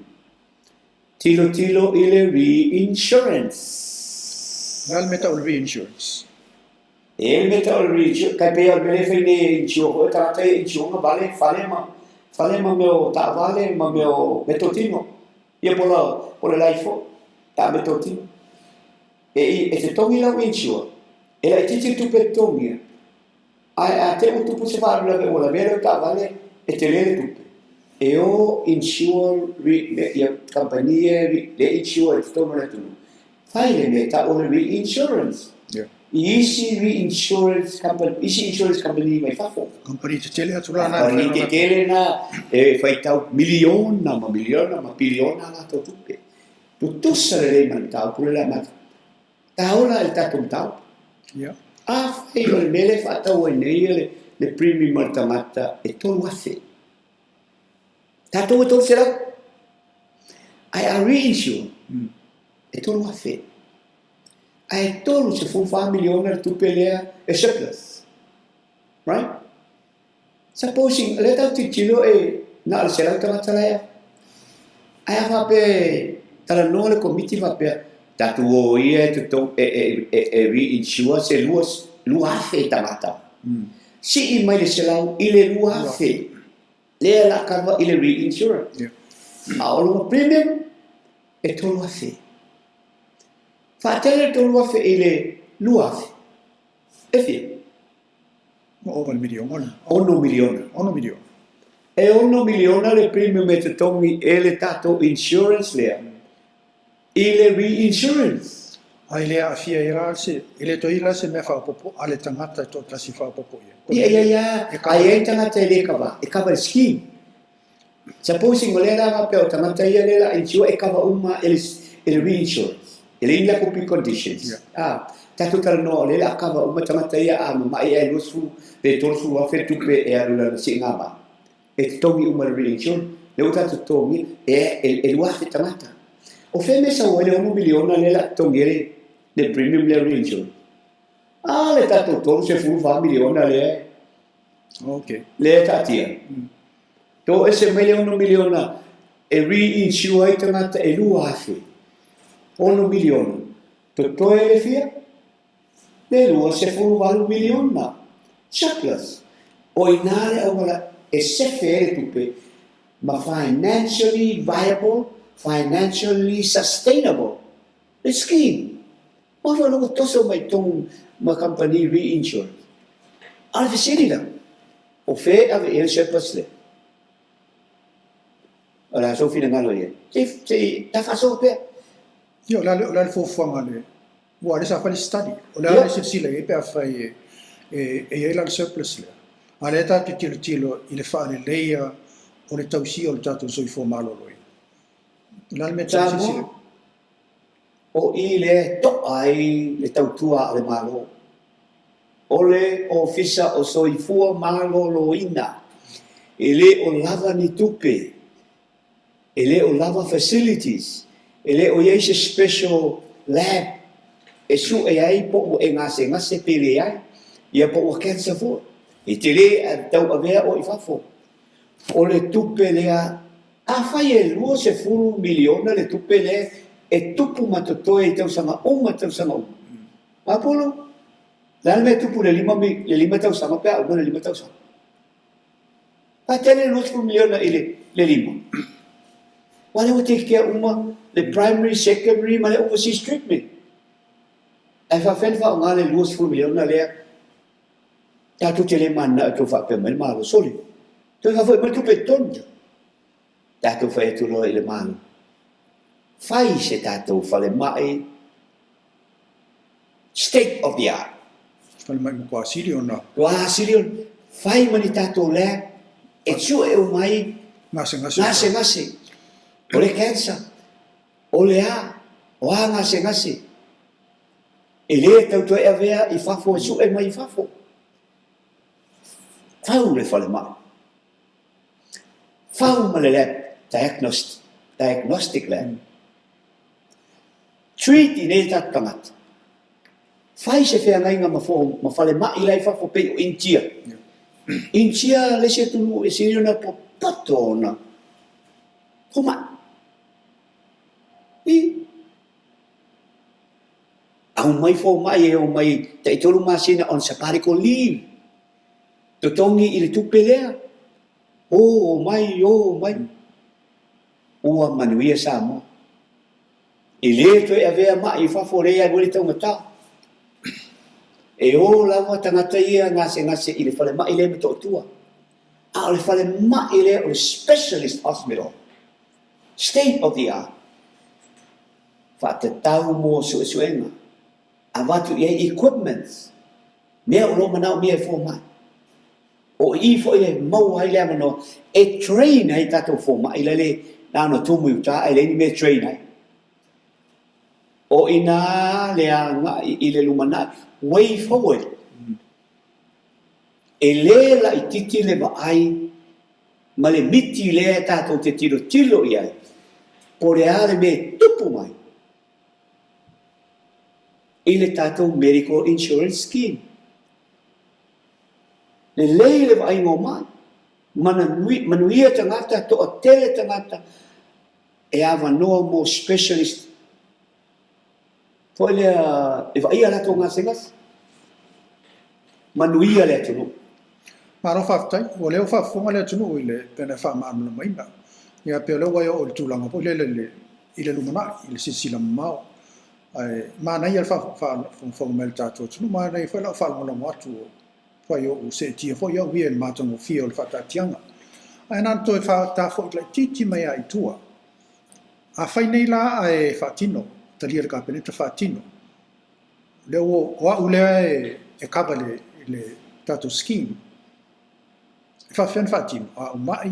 Tilo ile reinsurance. Ngal meta ul reinsurance. El metal reinsurance kai pe al bele fai ne insurance ta ta insurance vale fale ma meu ta vale ma meu metotino. Ia por el iPhone ta metotino. E se tongi la insure. E la titi tu per tongi. A te tu puoi fare la vera ta vale e te le tutte. E o insure le compagnie le insure sto le tu. Fai le meta o le reinsurance. Yeah. Easy reinsurance company mai fa fo. Company te tele atula na. Company te tele na e fai tau miliona ma biliona na to tutte. Tutto sare man tau pure la mat. Taula il tato tau. Yeah. A fai le mele fa tau e nei le primi martamata e to wase. Tato to sera. I reinsure. E to wase. Ai tolu se fu fa miliona tu pelea e surplus. Right? Supposing let out tilo e na al sera tala ya. Ai fa pe tala no le committee va pe tatu o ia to reinsure se lu afe tamata. Si i mai le selau ile lu afe. Le la cava ile reinsure. Yeah. Aolo premium e tolu afe. Whaatele tolu afe i le lua afe. E fia. O le miliona. 1 miliona. Ono miliona. E 1 miliona le premium e te tongi e le tato insurance lea. I le reinsurance. Ai le afia ira se ele to ira se me fa popo ale tangata to tasi fa popo Ia. Ai e tangata e le kava. E kava scheme. Supposing ole la pe o tangata ia le la insure e kava uma ele reinsurance. Ele inga kopi conditions. Tato tala no ole la kava uma tangata ia a ma ia e lusu le tolsu a fe tupe e arula si ngama. E tongi uma reinsurance. Le uta tongi e lua fe tangata. O fe me sa ole 1 miliona le la tongere le premium le reinsurance. Le tato tolu se fu 1 miliona le. Ok. Le tatia. To ese mele 1 miliona e reinsure tangata e lua afe. 1 miliona. To e le fia? Le lua se fu 1 miliona. Surplus. O inare awala e se fere tupe ma financially viable, financially sustainable. The scheme. Ma fa lo toso mai tong ma company reinsurance. Al vicinida. O fe ave il surplus le. Ora so fina ngalo ye. Te ta fa so pe. Io la fo fanga le. Wa le sa fa study. O la se sila e pe fa e la surplus le. Ale ta te tilo il fa le leia o le tausi o le tato so i fo malo loi. La me ta sila. O i le to ai le tautua le malo. Ole o fisa o soifua malo loina. Ele o lava ni tupe. Ele o lava facilities. Ele o yeise special lab. E su e ai po e ngase pele ai. Ia po o cancer fo. E te le tau avea o i fafo. O le tupe lea. A fai e lua se furu miliona le tupe le. E tupu matotoe i tau sanga tau sanga uma. Apolo? Lalo me tupu le lima tau sanga pea, uma le 5 tau sanga. Tele le 2 miliona i le lima. Wale o te kia uma, le primary, secondary, ma le overseas treatment. E fa o ngā le 2 miliona lea, tatu te le mana e tu fa pe mai malo soli. Tu fa foi tupe tonja. Tatu fa e tu loa i le malo. Fai se tatou fale mai state of the art. Fale mai mo kwa siri ona. Wa siri fai mani tatou le e su e o mai ngase. O le cancer. O le o ngase. E le tau e avea i fafo e su e mai fafo. Fau le fale mai. Fau ma le diagnostic lab. Treat i nei tangata. Fai se fea ngai ma fale mai lai fafo pe o intia. Intia le se tunu e siriona po patona. Koma. Au mai fo mai e o mai te tolu masina on sabbatical leave. Totongi i le tupe lea. O mai. Ua manuia sa mo. I le to e avea mai fafo rea wale tau ngata. E o lama tangata ia ngase i le fale mai le me to tua. A le fale mai le o specialist hospital. State of the art. Fa te tau mo suenga. A watu i equipments. Mea o lo manau mea fo mai. O i fo i mau hai le amano e train ai tato fo mai le nano tumu uta ai le ni me train ai. O ina le i le lumana way forward. E le la i titi le ai ma le miti le tato te tilo i ai. Po le ale me tupu mai. I le tato medical insurance scheme. Le vai ngō mai. Manuia tangata, to o tele tangata. E awa noa mo specialist. Foi e vai ala to ngasengas. Manuia le tunu. Maro faftai, o leo fafonga le tunu ile pena fa ma amna mai ba. Ya pe lo wa o tulanga po le ile lumana, ile sisila mau. ai mana ia fa mel tato tu mana ia fa la fa lo atu fa yo se ti fa yo vi el mato no fio il fa tatianga ai nan to fa ta fo le titi mai ai tua a fai nei la ai fatino talia ka pene ta fatino le o ule e cavale le tato scheme fa fen fatino a mai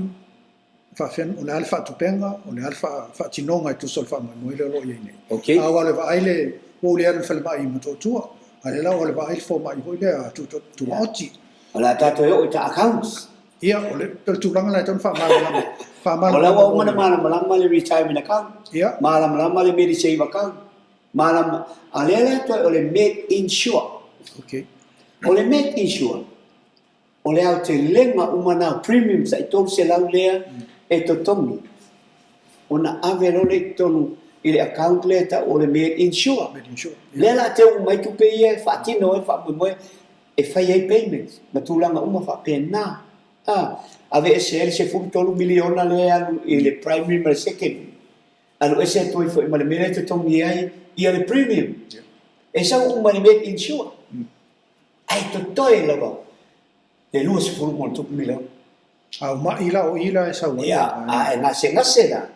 fa fen o le alfa tupenga o le alfa fatinonga tu sol fa mo le lo yene Okay. a wale va ile o le al fa mai mo tua ale la wale va ile fo mai ho le tu oti Ala tato yo ita accounts. ia o le tu langa la ton fa mal Ala wa mana malam le retirement account. ia Malam le medisave account. Malam ale to ole make insure. okay Ole make insure. Ole au te lenga umana premium sa itong se lau lea e to tongi. Ona ave le tonu ile account le ta ole make insure. making sure Le la te o mai tu pe e fa ti no e fa mo e fa ye payments. Matulanga uma fa pena. Ave ese fu tolu miliona le alu ile primary ma second. Alu ese to foi ma le mele te tongi ai ia le premium. Esa uma le make insure. Ai to toi lava. Le luas fu mo tu miliona. a ma ila o ila esa wa Ya, na se da.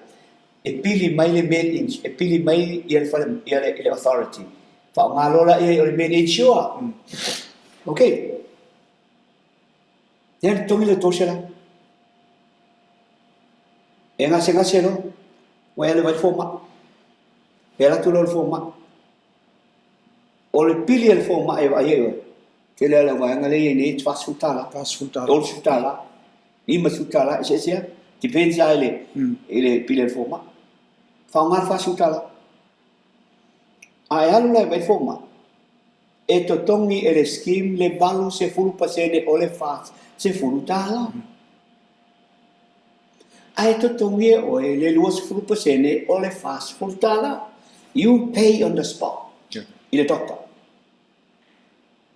E pili mai le made in, e pili mai ia le authority. Fa ngalola ia le made insure. Okay. Yan tongi le tosela. E nga se no. Wa le vai forma. Era tu lo forma. O le pili le forma e vai e. Ke le la va ngale ni twa sutala. pasfulta Dol sutala. Lima sutala sia. Dipende ele pili le forma. Fa ngal fa sutala. Ai alu le vai forma. E to tongi ele scheme le balu se fulu pasene o le fas se fulu tala. Ai to tongi o le luas fulu pasene o le fas fulu tala. You pay on the spot. Ile doctor.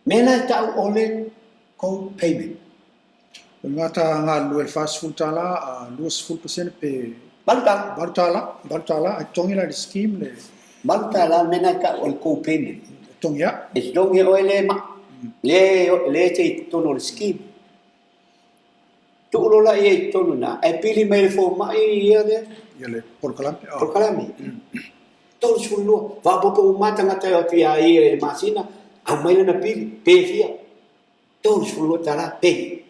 Mena tau ole co-payment. ngata ngalu el pasfulta la luas full percent pe Balta. bartala a tongi la scheme le Balta la mena ka o co-payment. tongia Es dongi o le ma. Le te tono le scheme. Tu lo la e tono na. E pili mai fo ma ia de. ia le por calampe Por kalami. Todos fulo. Va popo mata ngata o tia e masina. Au mai na pili. Pe fia. Todos fulo tala pe.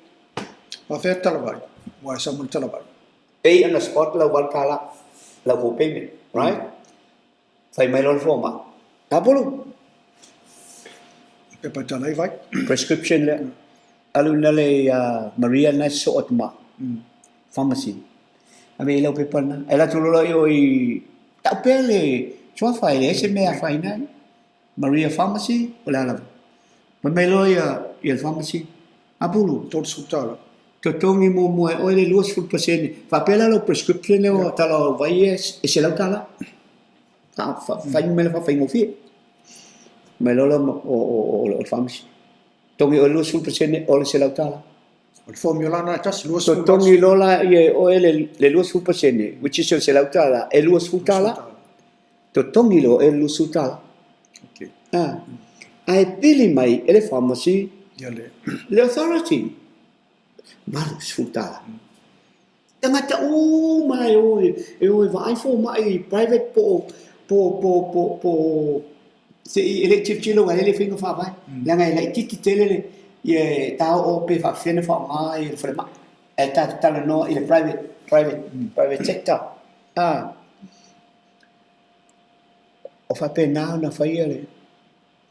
ma fe tala vai wa sa mun tala vai Pay on the spot la wal kala. La ko payment. Right? Fai mai lo forma. Tapolo. pe pa tala vai Prescription le. Alu na le Maria na so otma. Pharmacy. Ame ilo paper na. Ela tulo lo yo i tapele. Chua fai le se me a fai na. Maria Pharmacy wala la. Mamelo ya il pharmacy. Apulu. tot sutala Totongi mo o le luas full percent. Fa pela lo prescription le o talo vai e se la tala. Fai me fa fai mo fi. Melo lo o pharmacy. Tongi o luas full percent o le se la tala. o formula na tas luas Totongi lola ye o le luas full percent which is se la tala e luas full tala. Totongi lo e luas full tala. okay Ai pili mai ele pharmacy ia le authority. Malu sfruttala. Tangata mai oi vai fo mai private po se ele chilo ga ele finga fa vai. La ngai la titi tele ye ta o pe fa fene fa mai il frema. E ta no il private sector. O fa pena na fa ele.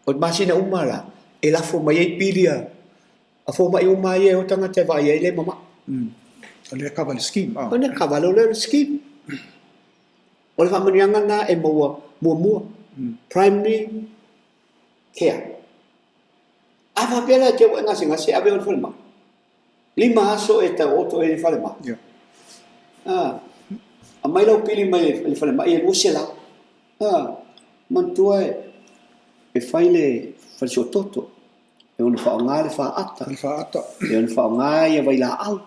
O masina umala e la fo mai pilia. A fo mai umai e o tanga te vai ele mama. le caval scheme Ona kavalo le scheme. O le famanianga na e mua. Primary care. Ava pela te o ngasi se ave o falma. Lima aso e ta oto e falma. ia A mai lo pili mai le falma e o sela. Mantua e faile falso toto. E ona fa ngale fa ata. al fa ata E ona fa ngai e vai la au.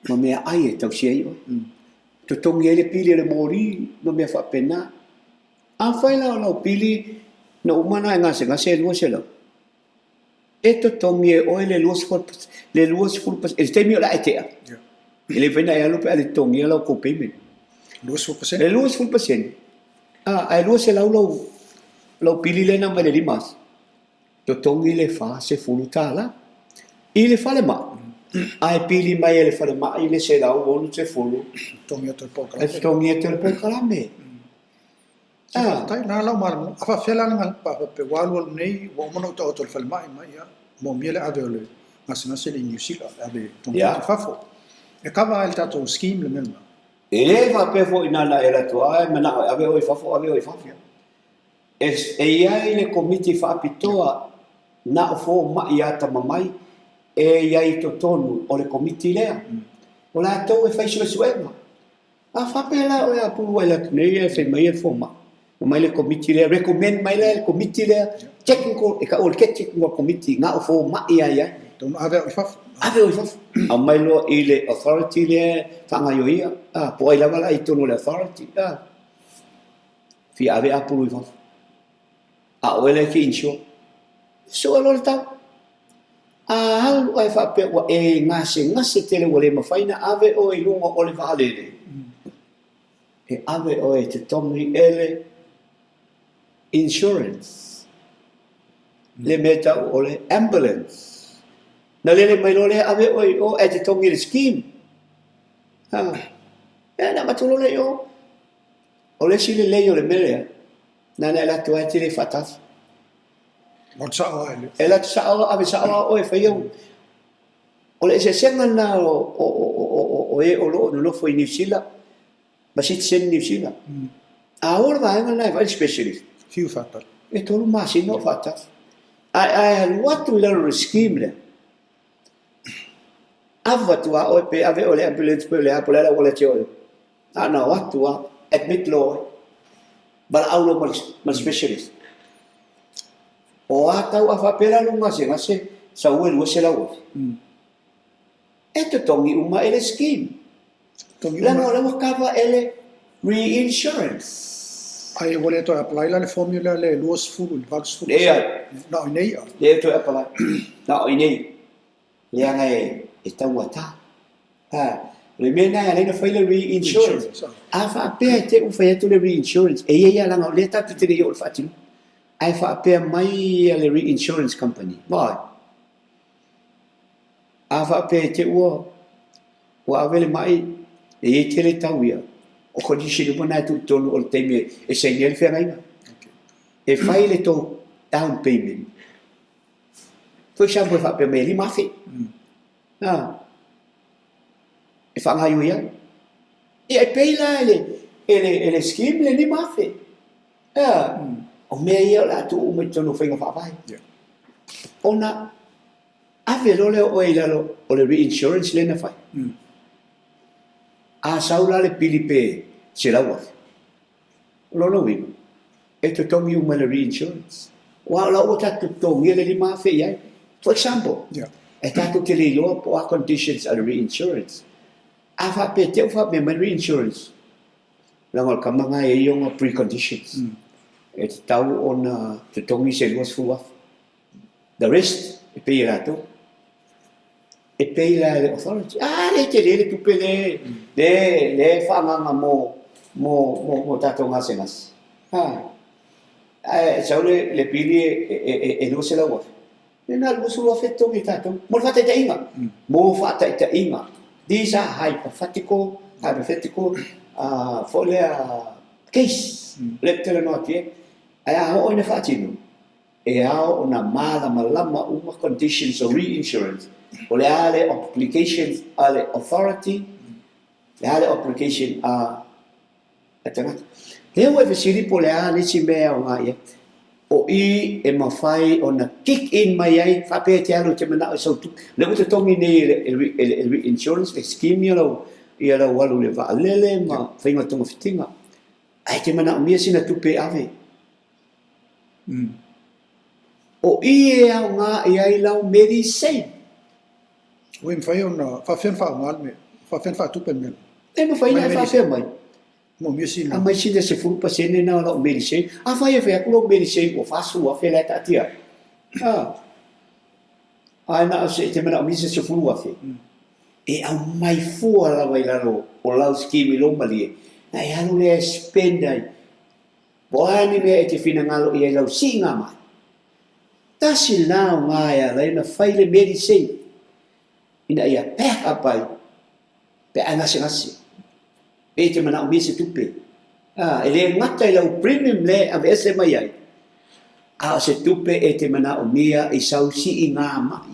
Ma mea ai e tau sia iwa. To tongi ele pili le mori, ma mea fa pena. A fai la pili na umana e ngase lua se la. E to tongi e oe le luas ful pas, e te mi o la e tea. E le vena e alu pe ale tongi e lau ko payment. Luas ful pasen. Le luas ful pasen. Ai luas e lau pili le na mai le limas. To tongi le fa se fulu ta la. I le fa le ma. Ai pili mai e le fa le ma i le se lau onu se fulu. Tongi atu po kala. E tongi e te le po kalame. Tai na lau mal afa fela ngal pa pe walu nei wo mono to to fal mai ya mo miele ave le ngase le New Zealand ave tongi fafo e kava el tato scheme le melma E le fa pe fo ina la era to ai mana ave oi fafo e ia le komiti fa pitoa na fo ma ia ta mamai e ia I to tonu o le komiti lea o la to e fai suenga a fa pe la o ia pu la nei e fe mai fo ma o mai le komiti le recommend mai le komiti le technical e ka o ke technical komiti nga o fo ma ia to ave oi fafo a mai lo I le authority le tanga yo ia po ai lava la I tonu le authority fi ave a pu fo a o le ki insho so lo ta hal ai fa pe wa e ngase tele wale mafaina ave o I lungo o le vale e ave o e te tongi ele insurance le meta o le ambulance na lele mai lo le ave o e te tongi le scheme e na matulo le yo o le sile le yo le mele na la tua te le fatas mo sa o ele e la sa ave sa o e fa yo o le se senga na o e o lo foi New Zealand ma si sen New Zealand ora va na va specialist fiu fatal e tolu masi no fatas ai what to learn scheme le ava tua o pe ave o le ambulance pe le apola la wala tio na what to admit law bal aulo mal specialist o ata wa fa pela lo ngase sa o lo se la o eto tongi uma ele scheme tongi la no le kava ele reinsurance ai wole to apply la le formula le luas fulu le vax fulu na nei le to apply na nei le anga e ta wata le mena le no fai le reinsurance fa pe te u fai to le reinsurance e ia la no le ta te le o fati ai fa pe mai le reinsurance company vai fa pe te u avele mai e te le tauia o condition bona tu tonu o teme e segnel feraina e fai le to down payment for example fa pe me li mafi e fa ngai ia e pay la ele scheme le li mafi o me ia la tu o me tonu fenga fa vai ona ave lo le o ila lo o le reinsurance le na fai a saula le pilipe se la wa lo wi e to tongi u le reinsurance wa la o ta to tongi le ma fe ya for example e ta to le lo po a conditions al reinsurance a fa pe te fa me reinsurance la ngol kamanga e yo preconditions e tau on to tongi se was fu the rest e pe la to e pei la authority le te le tu pele le fa nga mo tato nga senas sa le pili e no se la wa na lu su afetto mi tato mo fa te inga disa hypothetical for le case le tele no tie ai ho ne fa tino e ha una mala malama uma conditions of reinsurance o le ale applications ale authority le ale application atanga le o vesiri po le ale si mea o ngai o I e mafai ona kick in mai ai fa pe te alo te mana so tu le o te tongi nei le insurance le scheme ia lo walu le va lele ma fainga tonga fitinga ai te mana o mia sina tu pe ave o I e au ngā i ai lau medicine. Wen fai ona fa fen fa ngal me fa fen fa tu pen men E ma fai nai fa fe mai. mo mi si a mai sina se fulu pasene na lo medicine a fai fe ko lo medicine o fasu a fe la ta tia na se te mena mi se fulu a fe e a mai fu ala vai la o la ski mi lo mali na ya no le spendai boani me te fina ngalo ia lo singa mai tasi na nga ya la na fai le medicine ina ia pack apai pe ana se ngasi e te mena mi se tupe ele ngata ila o premium le a vese mai ai a se tupe e te mana o mia i sau si i ngā mai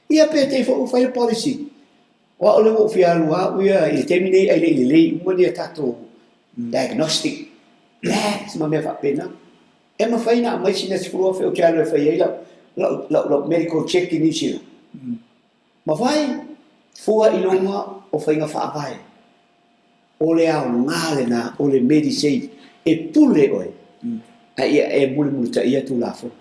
ia pe te fo fai policy wa ole mo fia lua ia i te mine ai le umani tato diagnostic labs ma me fa pena e ma fai na mai sina se fo fe o kia le fai la medical check ni sila ma fai fua i longa o fai nga fa vai ole au ngale na ole medicine e pule oi ai e mulu ta ia tu lafo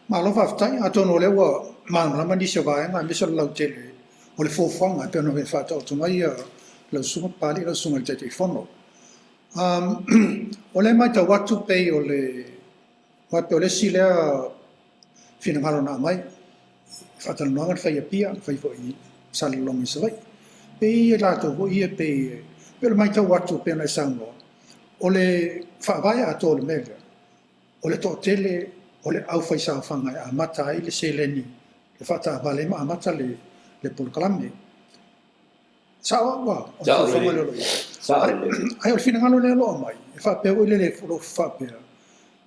ma lo fa tai a tono le wa ma la mandi se va ma mi so la tele ole fo fanga pe no ve fa to mai lo suma pali lo suma te telefono ole mai ta watu pe ole sile fina ngalo na mai fa tal no ngal fa ia pia fa fo i sal long se vai pe la to bo ia pe pelo mai tau atu pena sango ole fa vai a tole mega ole to tele ole au fai sa fanga a mata ile seleni le fata vale ma mata le por kalame sa wa sa ai ole fina ngalo le lo mai fa pe ole le fa pe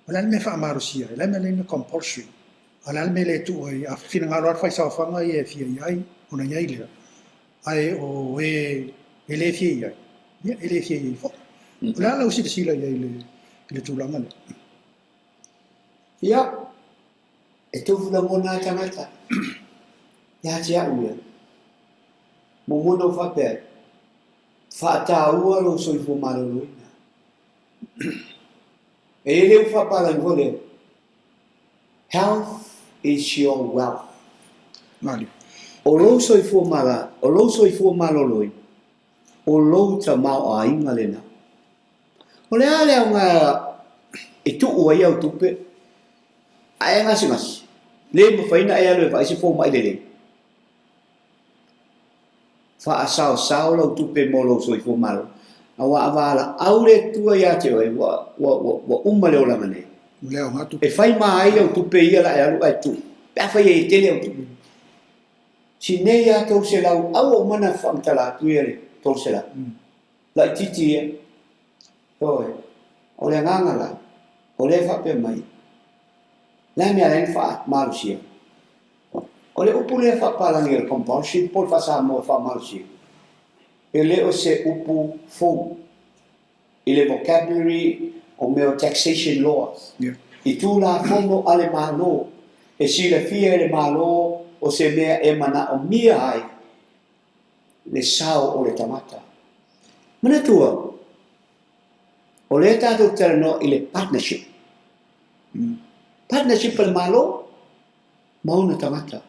ole me fa marusia le me le compulsory ole me le tu ai a fina ngalo fai sa fanga e fia ai ona ai le ai o ele fia ai ya ele fia ai fo la la usi sila ya ile tulanga le ya e tu fula mona tamata ya tia uya mo mono fa pe fa ta ua lo so fu malo luina ele fa para ngole health is your wealth mali o lo so fu mala o lo so fu malo luina o lo ta mau a inga lena o le ale nga e tu o ia tu pe ai nga singas le mo faina ai ale fa si fo mai le fa asao lo tu pe mo lo so fo malo awa avala aule tu ia te wa umma le ola mane le o ngatu e fai mai le tu pe ia la alu ai tu pa fai e tele o tu si ne ia to se la au mana fam tala tu ia to se la la titi oi ole ngangala ole fa pe mai la mi alen fa marusia ole upule fa pala ni compulsion por fa sa mo fa marusia ele o se upu fo ele vocabulary o meu taxation laws i tu la fono ale malo e si le fia le malo o se mea e mana o mia ai le sao o le tamata mana tua o le tātou tera no i le partnership partnership le malo mauna tamata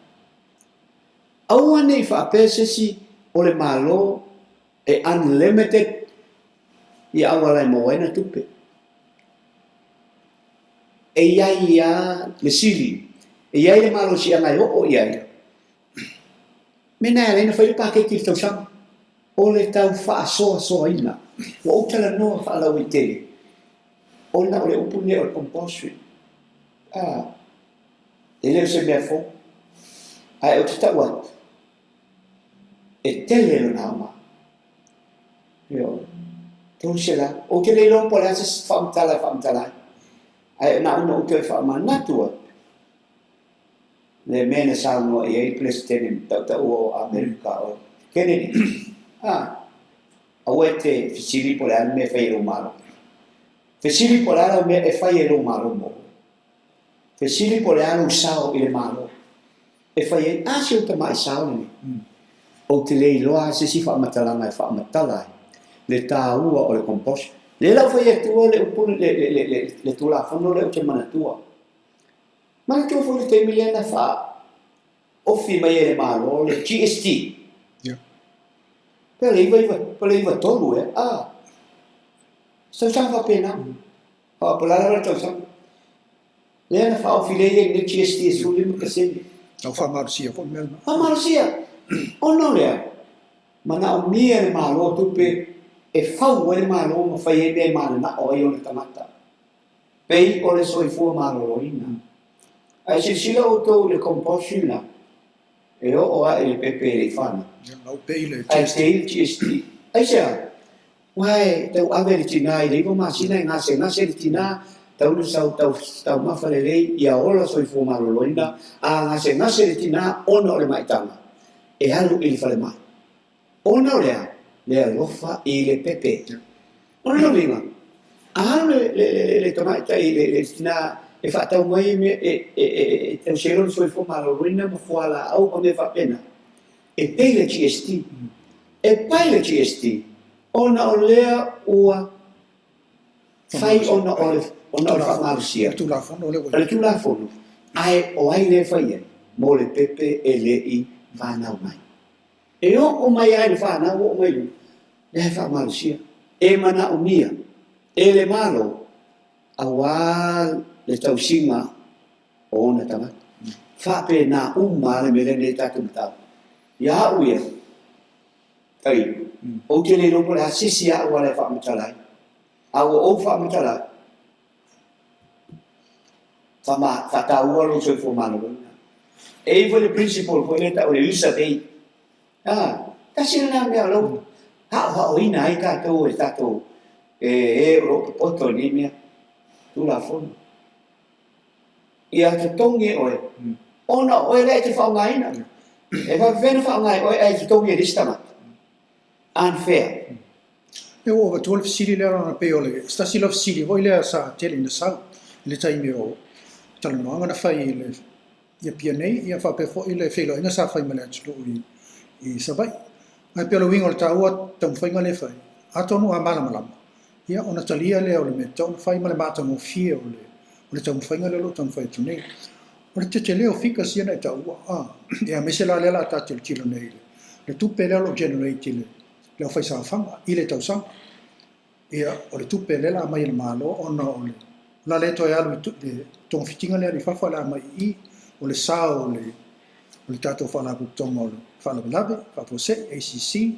aua nei whaapesesi o le malo e unlimited i aua lai mawaina tupe e iai ia le sili e iai le malo si angai o iai mena e leina whai paketi tau sama o le tau whaasoa ina wa o tala noa whaalau i tele o na o le upune o le compulsory e leo se mea fo ai o te tau atu e tele lo nā ma yo tau se la o ke leilo po le ase whaamtala ai na una o te whaamanatua le mena sauno e ei presidente tau o Amerika o Kennedy aue te fisili po le ane me fai ero malo fisili po le ane me e fai ero malo mo fisili po le ane usao i le malo e fai e asi o te mai sao ni o te lei loa se si whamatalanga e whamatala le tā ua o le compost le lau fai e tua le upuni le tula whano le o te manatua mana tua fo le te miliana wha ofi mai e le malo le GST Pele iwa tolu Sau sang whapena. Pulala ra tau sang. Lea na whaofile e ne GST suli mo kasende. Au whamarusia fo mea. Marusia. Ono lea. Mana o mia le malo tupe e whau e malo ma whai e mea mana na o e o le tamata. Pei o le soifua malo roina. Ai se sila o tau le compulsion la. E o a e le pepe le whana. Au pei le Ai GST. te il GST. Ai sea, wai tau ave le tina i leipo ma sina ngase le tina tau le sau tau mawhale lei ia ola soifua malo roina a ngase le tina ona o le maitanga. E halu i le whale mai. Ona o lea lofa i le pepe. Ona o lima. Ahalu le tamaita i le tina e whaatau mai me e tau selo le soifua malo roina ma fuala au pa me whapena. E pei le GST. E pai le GST. Ona o lea ua fai ona o le whamarusia. Tu la fono le Le tu la fono. Ai o ai le fai e. Mo le pepe e le i whanau mai. E o mai ai le whanau o mai lu. Le whamarusia. E mana o mia. E le malo. Awa le tausinga o ona tanga. Whape na umma le mele ne tatu matau. Ia uia. Kai. O ke le lopo le asisi a ua le whamatalai. Awa o whamatalai. Whataua lo soi fomano. E iwa le principle ko le ta o le usa dei. Kasi na mea lo. Ha o ina ai tātou e tātou. E o poto ni mea. Tu la fono. Ia te tongi oe. Ona oe le te whaungaina. E whawhena whaungai oe ai te tongi e ristamat. Unfair. E o va tol fisili le ana pe ole. Sta sila fisili voi le sa tele na sa. Le taimi o tala no ngana fai le ia pia nei ia fa pe fo ile felo ina sa fai mala tsu i sa vai. Ai pe lo wingo ta ua tam fai ngale fai. Atonu amala malama. Ia ona talia le ole me ton fai mala mata mo fie ole. Ole tam fai ngale lo tam fai tu nei. Ole te leo fika sia na ta ua. Ia me se la le la ta te kilo nei. Le tu pe lo generate le fai sa fanga ile tau sang. Ia ole tu pe le la mai le malo ona ole. La le to ya lu de ton fitinga le ri fa la mai I ole sa ole tato fa la ku tomo fa la lave fa prose ACC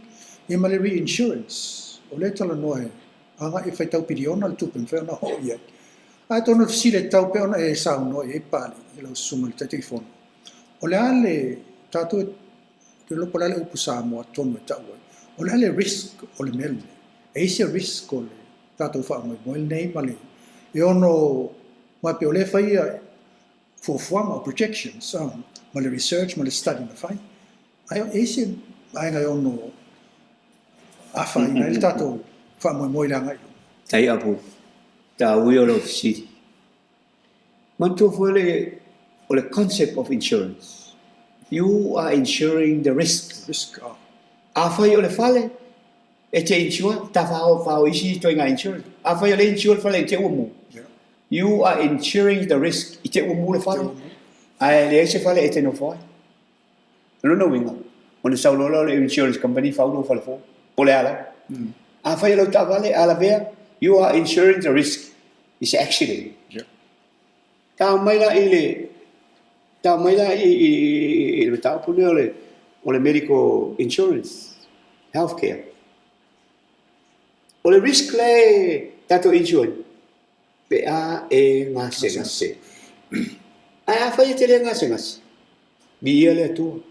e male reinsurance ole tala noe anga e fai tau piriona le tupen fe na ho ia ai tono fisile tau pe ona e sa no e pali e lo sumo le telefon ole ale tato ke lo pola le upusa mo tono tau ole ale risk ole mel e ese risk ole tato fa mo nei male e ono ma pe ole fai for form of projections ma le research ma le study na fai ai ese ai nga ono a fai na il tato fa mo le ngai Tai apu. Ta uiolo city. Mantu fuele o le concept of insurance. You are insuring the risk. A fai o le fale e te insure ta fa isi to nga insurance. A fai o le insure fale te umu. You are insuring the risk. I te umu le fale. Ai le se fale e te no fai. No winga. Ona sa lo le insurance company fa lo fale fo. O le ala. A fai lo ta vale ala vea. You are insuring the risk. It's accident. Ta mai la i ta pune ole medical insurance, healthcare. Ole risk le tato insurance. Pe a e ngase. Ai a fa te le ngase. Bi ele tu.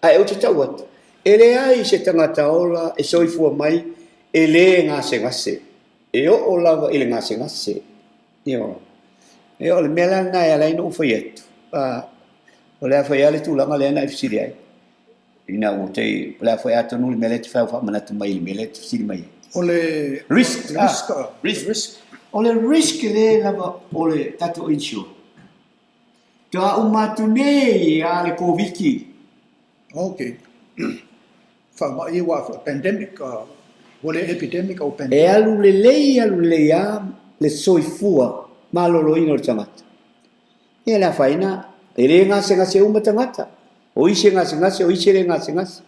Ai o te tawat. Ele ai se tangata ola e soifua mai e le ngase. E o lava i le ngase. Io. E o le mela na ia lai no faiet. O le fai ale tu langa le na ifsiri ai. Ina o te le fai atu no le mele te fa mana tu mai le mele te siri mai. O le risk. O le risk le lava o le tato insure. Tua umatu nei a le COVID. Okay. Fa mai wa pandemic o le epidemic o pandemic. E alu le le soifua malolo ino le tangata. E la faina, e le ngase uma tangata. O ise ngase, o ise le ngase.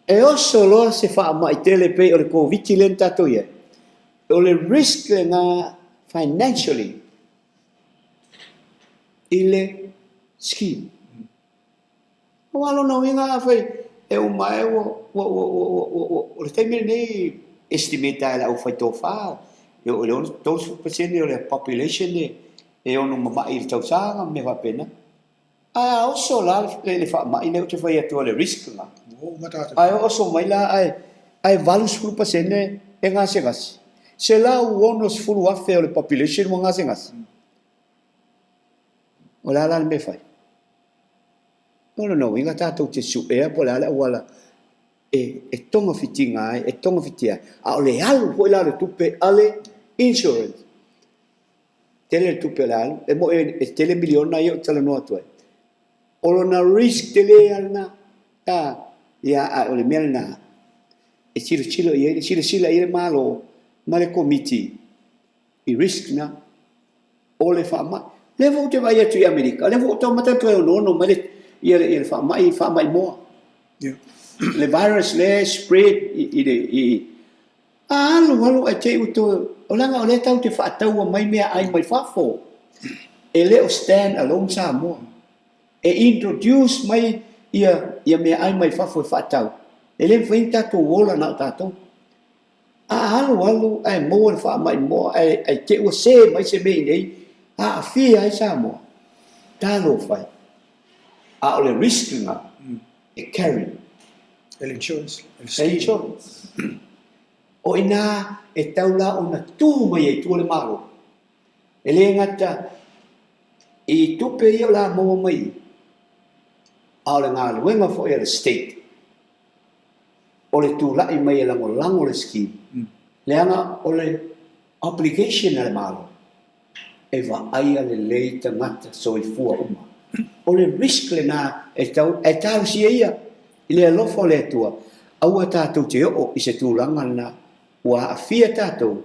e oso loa se whaamai tele pe o le ko vigilant tato ia. O le risk nga financially i le scheme. O alo na winga fai e o mai o le taimine nei estimate la o fai tofa. E o le 12% o le population e ono mamai il tausanga me va pena. A oso la le whaamai ne o te fai atua le risk nga. Ai oso mai la ai valus fulu pasene e ngase ngasi. Se la uonos fulu afe o le population mo ngase ngasi. O la la me fai. No, inga tātou te su ea po la wala e tonga fitinga ai, e tonga fitia. A o le alu po la le tupe ale insurance. Tele tupe la alu, e mo e tele miliona i o tala noa tuai. O lo na risk tele alna, ia o le mea na, e sila i le malo, ma le komiti, i risk na, o le whaama, le vo te vai atu i Amerika, le vo tau matatu e o nono, ma le ia le whaamai moa. Le virus le spread i alu e te uto, o langa o le tau te whaatau a mai mea ai mai whafo, e le o stand alone sa moa. E introduce mai ia mea ai mai whafo e whaatau. E le whain tato wola na o tato. Alu ai moa le whaamai moa, ai te ua se mai se mei nei, a fia ai sa moa. Talo whai. A o le risk nga, e carry. El insurance. Insurance. O ina e taula o na tū mai e tū le maro. E le ngata, i tupe i o la moa mai. A o le ngā luenga fo e le state. O le tū lai mai e lango le scheme. Le anga o le obligation le maro. E va aia le lei tangata so i fua uma. O le risk le nā e tau si ia. I le alofa le tua. Aua tātou te o i se tūlanga na ua awhia tātou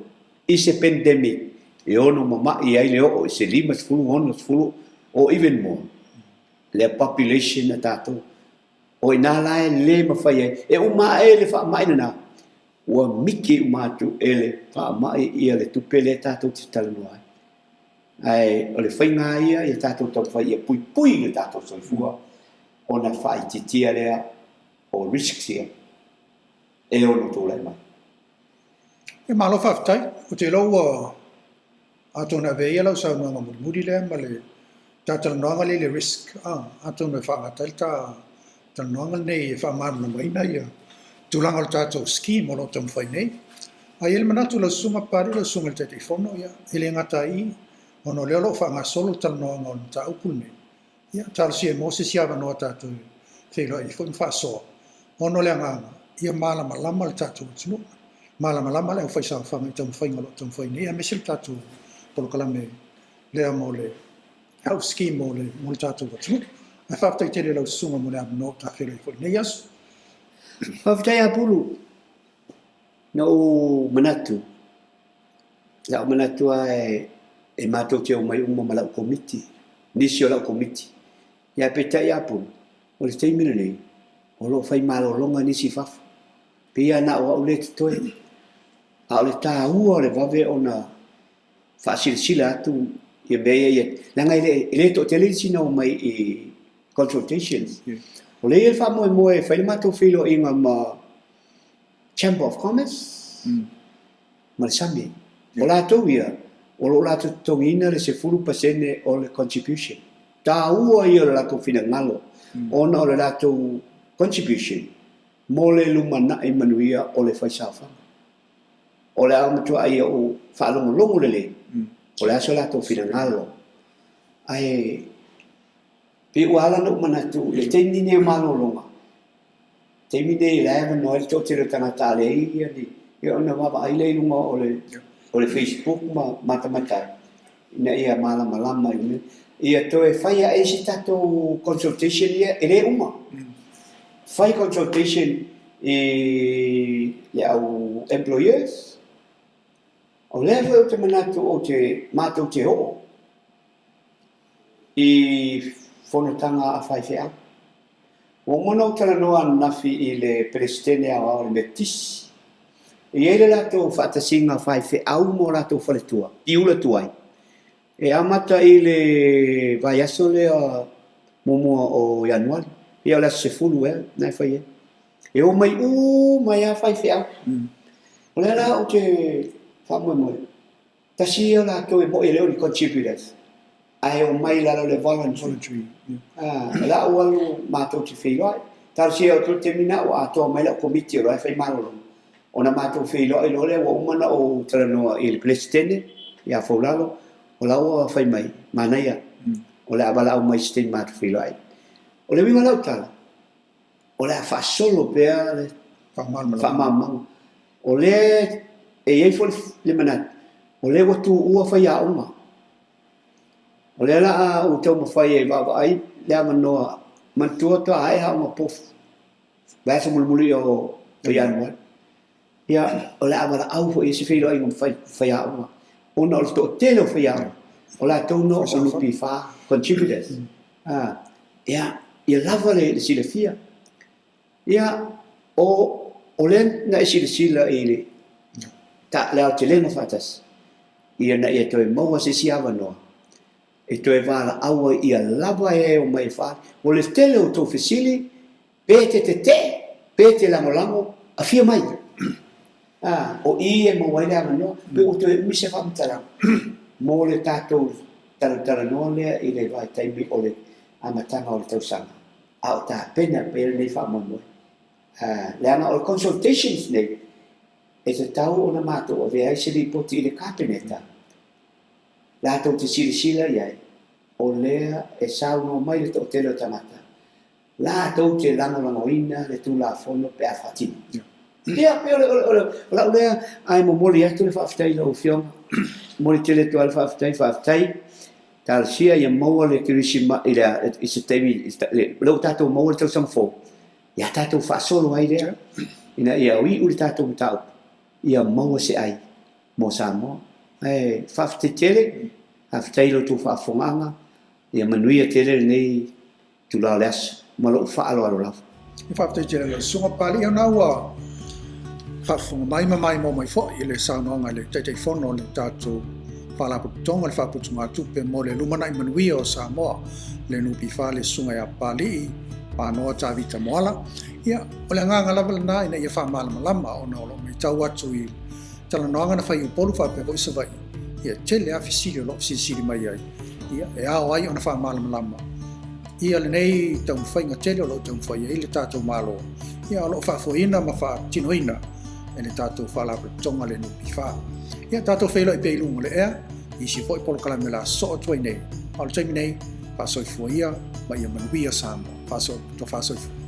i se pandemic. E ono mamai ai le o i se 5 o even more. Le population na tātou. O ina lae le mawhai ai. E uma e le whaamai na. Ua miki umatu e le whaamai ia le tupe le tātou te talanua ai. Ai, o le whainga ia, i tātou tau whai ia pui le tātou soifua. O na whai titia lea, o risk sia. E ono tōlai mai. E malo whaftai, o te lau atona veia lau sa mga muri lea, ma le tātalanoanga le risk. Atona whaangatai tātalanoanga nei e whaamana mai na ia. Tūlanga o tātou scheme o lo tamu whai nei. A ele manatu lau sunga pari lau sunga le te whono ia. Ele ngata i, ono leo lo whaanga solo talanoanga o na tā upune. Ia, tālasi e mose siawa noa tātou whelo i whain whaasoa. Ono lea nganga, ia malama lama le tātou tino. Malama lama lea whaisa whanga i tamu whainga lo tamu whaine. Ia mesil tātou polokalame lea mo le health scheme mo le tātou tino. A whaftai tere lau sunga mo lea no tā whelo i whaine. Iasu. Whaftai a pulu. Na o manatu. Na o manatu e mātou te o mai uma malau komiti. Nisi o lau komiti. Ia petai a pulu. O le teimina nei. O lo fai malo longa nisi fafu. Pia na o au le te toe. A o le tā ua o le vave o na whaasilasila atu ia bea ia. Langa ile to te leisina o mai i consultations. O le ia wha moe whai mātou whilo inga ma Chamber of Commerce. Ma le sami. O lātou ia. O lo lātou tongina le se 10% o le contribution. Tā ua ia le lātou whina ngalo. Ona o le lātou contribution. Mo le lumana i manuia o le whaisawhanga. O le au matua ia o whaalongo le le. O le aso lātou whina ngalo. Ai, pe uala no manatu, le teimine e malo longa. Teimine i laiva no e tō tira tangata le ia ni. Ia ona wawa ai le lunga o le Facebook ma matamatai. Ina ia malama ina. Ia to e whaia e si tato consultation ia, e le uma. Whai consultation i le au employers. O lea whai o te manatu o te mātou te ho. I whanatanga a whai whea. o mono tala noa nafi i le presidente a le metis e ele la to fata singa fai fe au mo la to fale tua piula tuai e amata i le vai aso le momo o januari e ala se fulu na fai e o mai a fai fe au o le la o te fa mo tasi la to e mo ele o contributors ai o mai la le voluntary la o alu matou te feiloi tal se o te mina o ato mai la committee o fai malo ona matou feiloi lo le o mana o trano il presidente ia faulalo o la o fai mai manaia o le abala o mai ste matou feiloi o le mi la tala o le fa solo per fa mamma o le e ei foi le manat o le o tu o fai a uma o le la o tau mawhai e wawa ai lea manoa mantua toa ai hao mapofu vai sa mulmuli o whaianua ia o le awara au fo i si whiro ai whai aua ona o le to tele o whai aua o la tau no o lupi wha contributors ia lava le sila fia ia o le na sila i le ta leo te lena whatas ia na ia toi maua se siawa noa e toe wala aua ia lava e o mai wha o le tele o tō whisili pete pete lango a fia mai o i e mo waile ama noa pe o toe mise whamtara mo le tātou tara noa lea i le vai taimi o le amatanga o le tausanga a o tā pena pe le whamomoe le ana o le consultations nei e te tau o na mātou o vea i siri poti i le kāpeneta lātou te sila iai o lea e sau no mai le tō telo tamata lātou te langoina le tū la fono pe a whatini lea pe o la lea ai mo mori atu le whaafitai la o fionga mori tele tu al whaafitai tal sia ia maua le kirisima i se teimi lau tātou maua le tau samfo ia tātou whaasolo ai lea ina ia ui uri tātou mtau ia maua se ai mo Samoa whaafitai tele haftai lo tu whaafonganga ia manuia tele nei tu la leas malo whaalo alo lau i whaafitai tele le sunga pali au naua whaafonga mai mo mai fo i le saunoanga le teitei fono le tātou whaalaputonga le whaaputunga tupe mo le lumana i manuia o Samoa le nupi wha le sunga ia pali panoa tāwita moala ia o le nganga lava lana ina ia whaamalama o na olo mai tau atu i talanoanga na whai upolu whaapevo isa vai ia tele a fisili o lo fisili mai ai ia e ao ai ona whaamalama ia le nei tau whainga tele o lo tau whai ai le tātou malo ia o lo whaafoina ma whaatinoina e le tātou whaalaputonga le nupi wha ia tātou whailo i peilunga le ea i si fo i polo kalame la so o tuai nei palo taimi nei whaasoifua ia ma ia manuia Samoa whaasoifua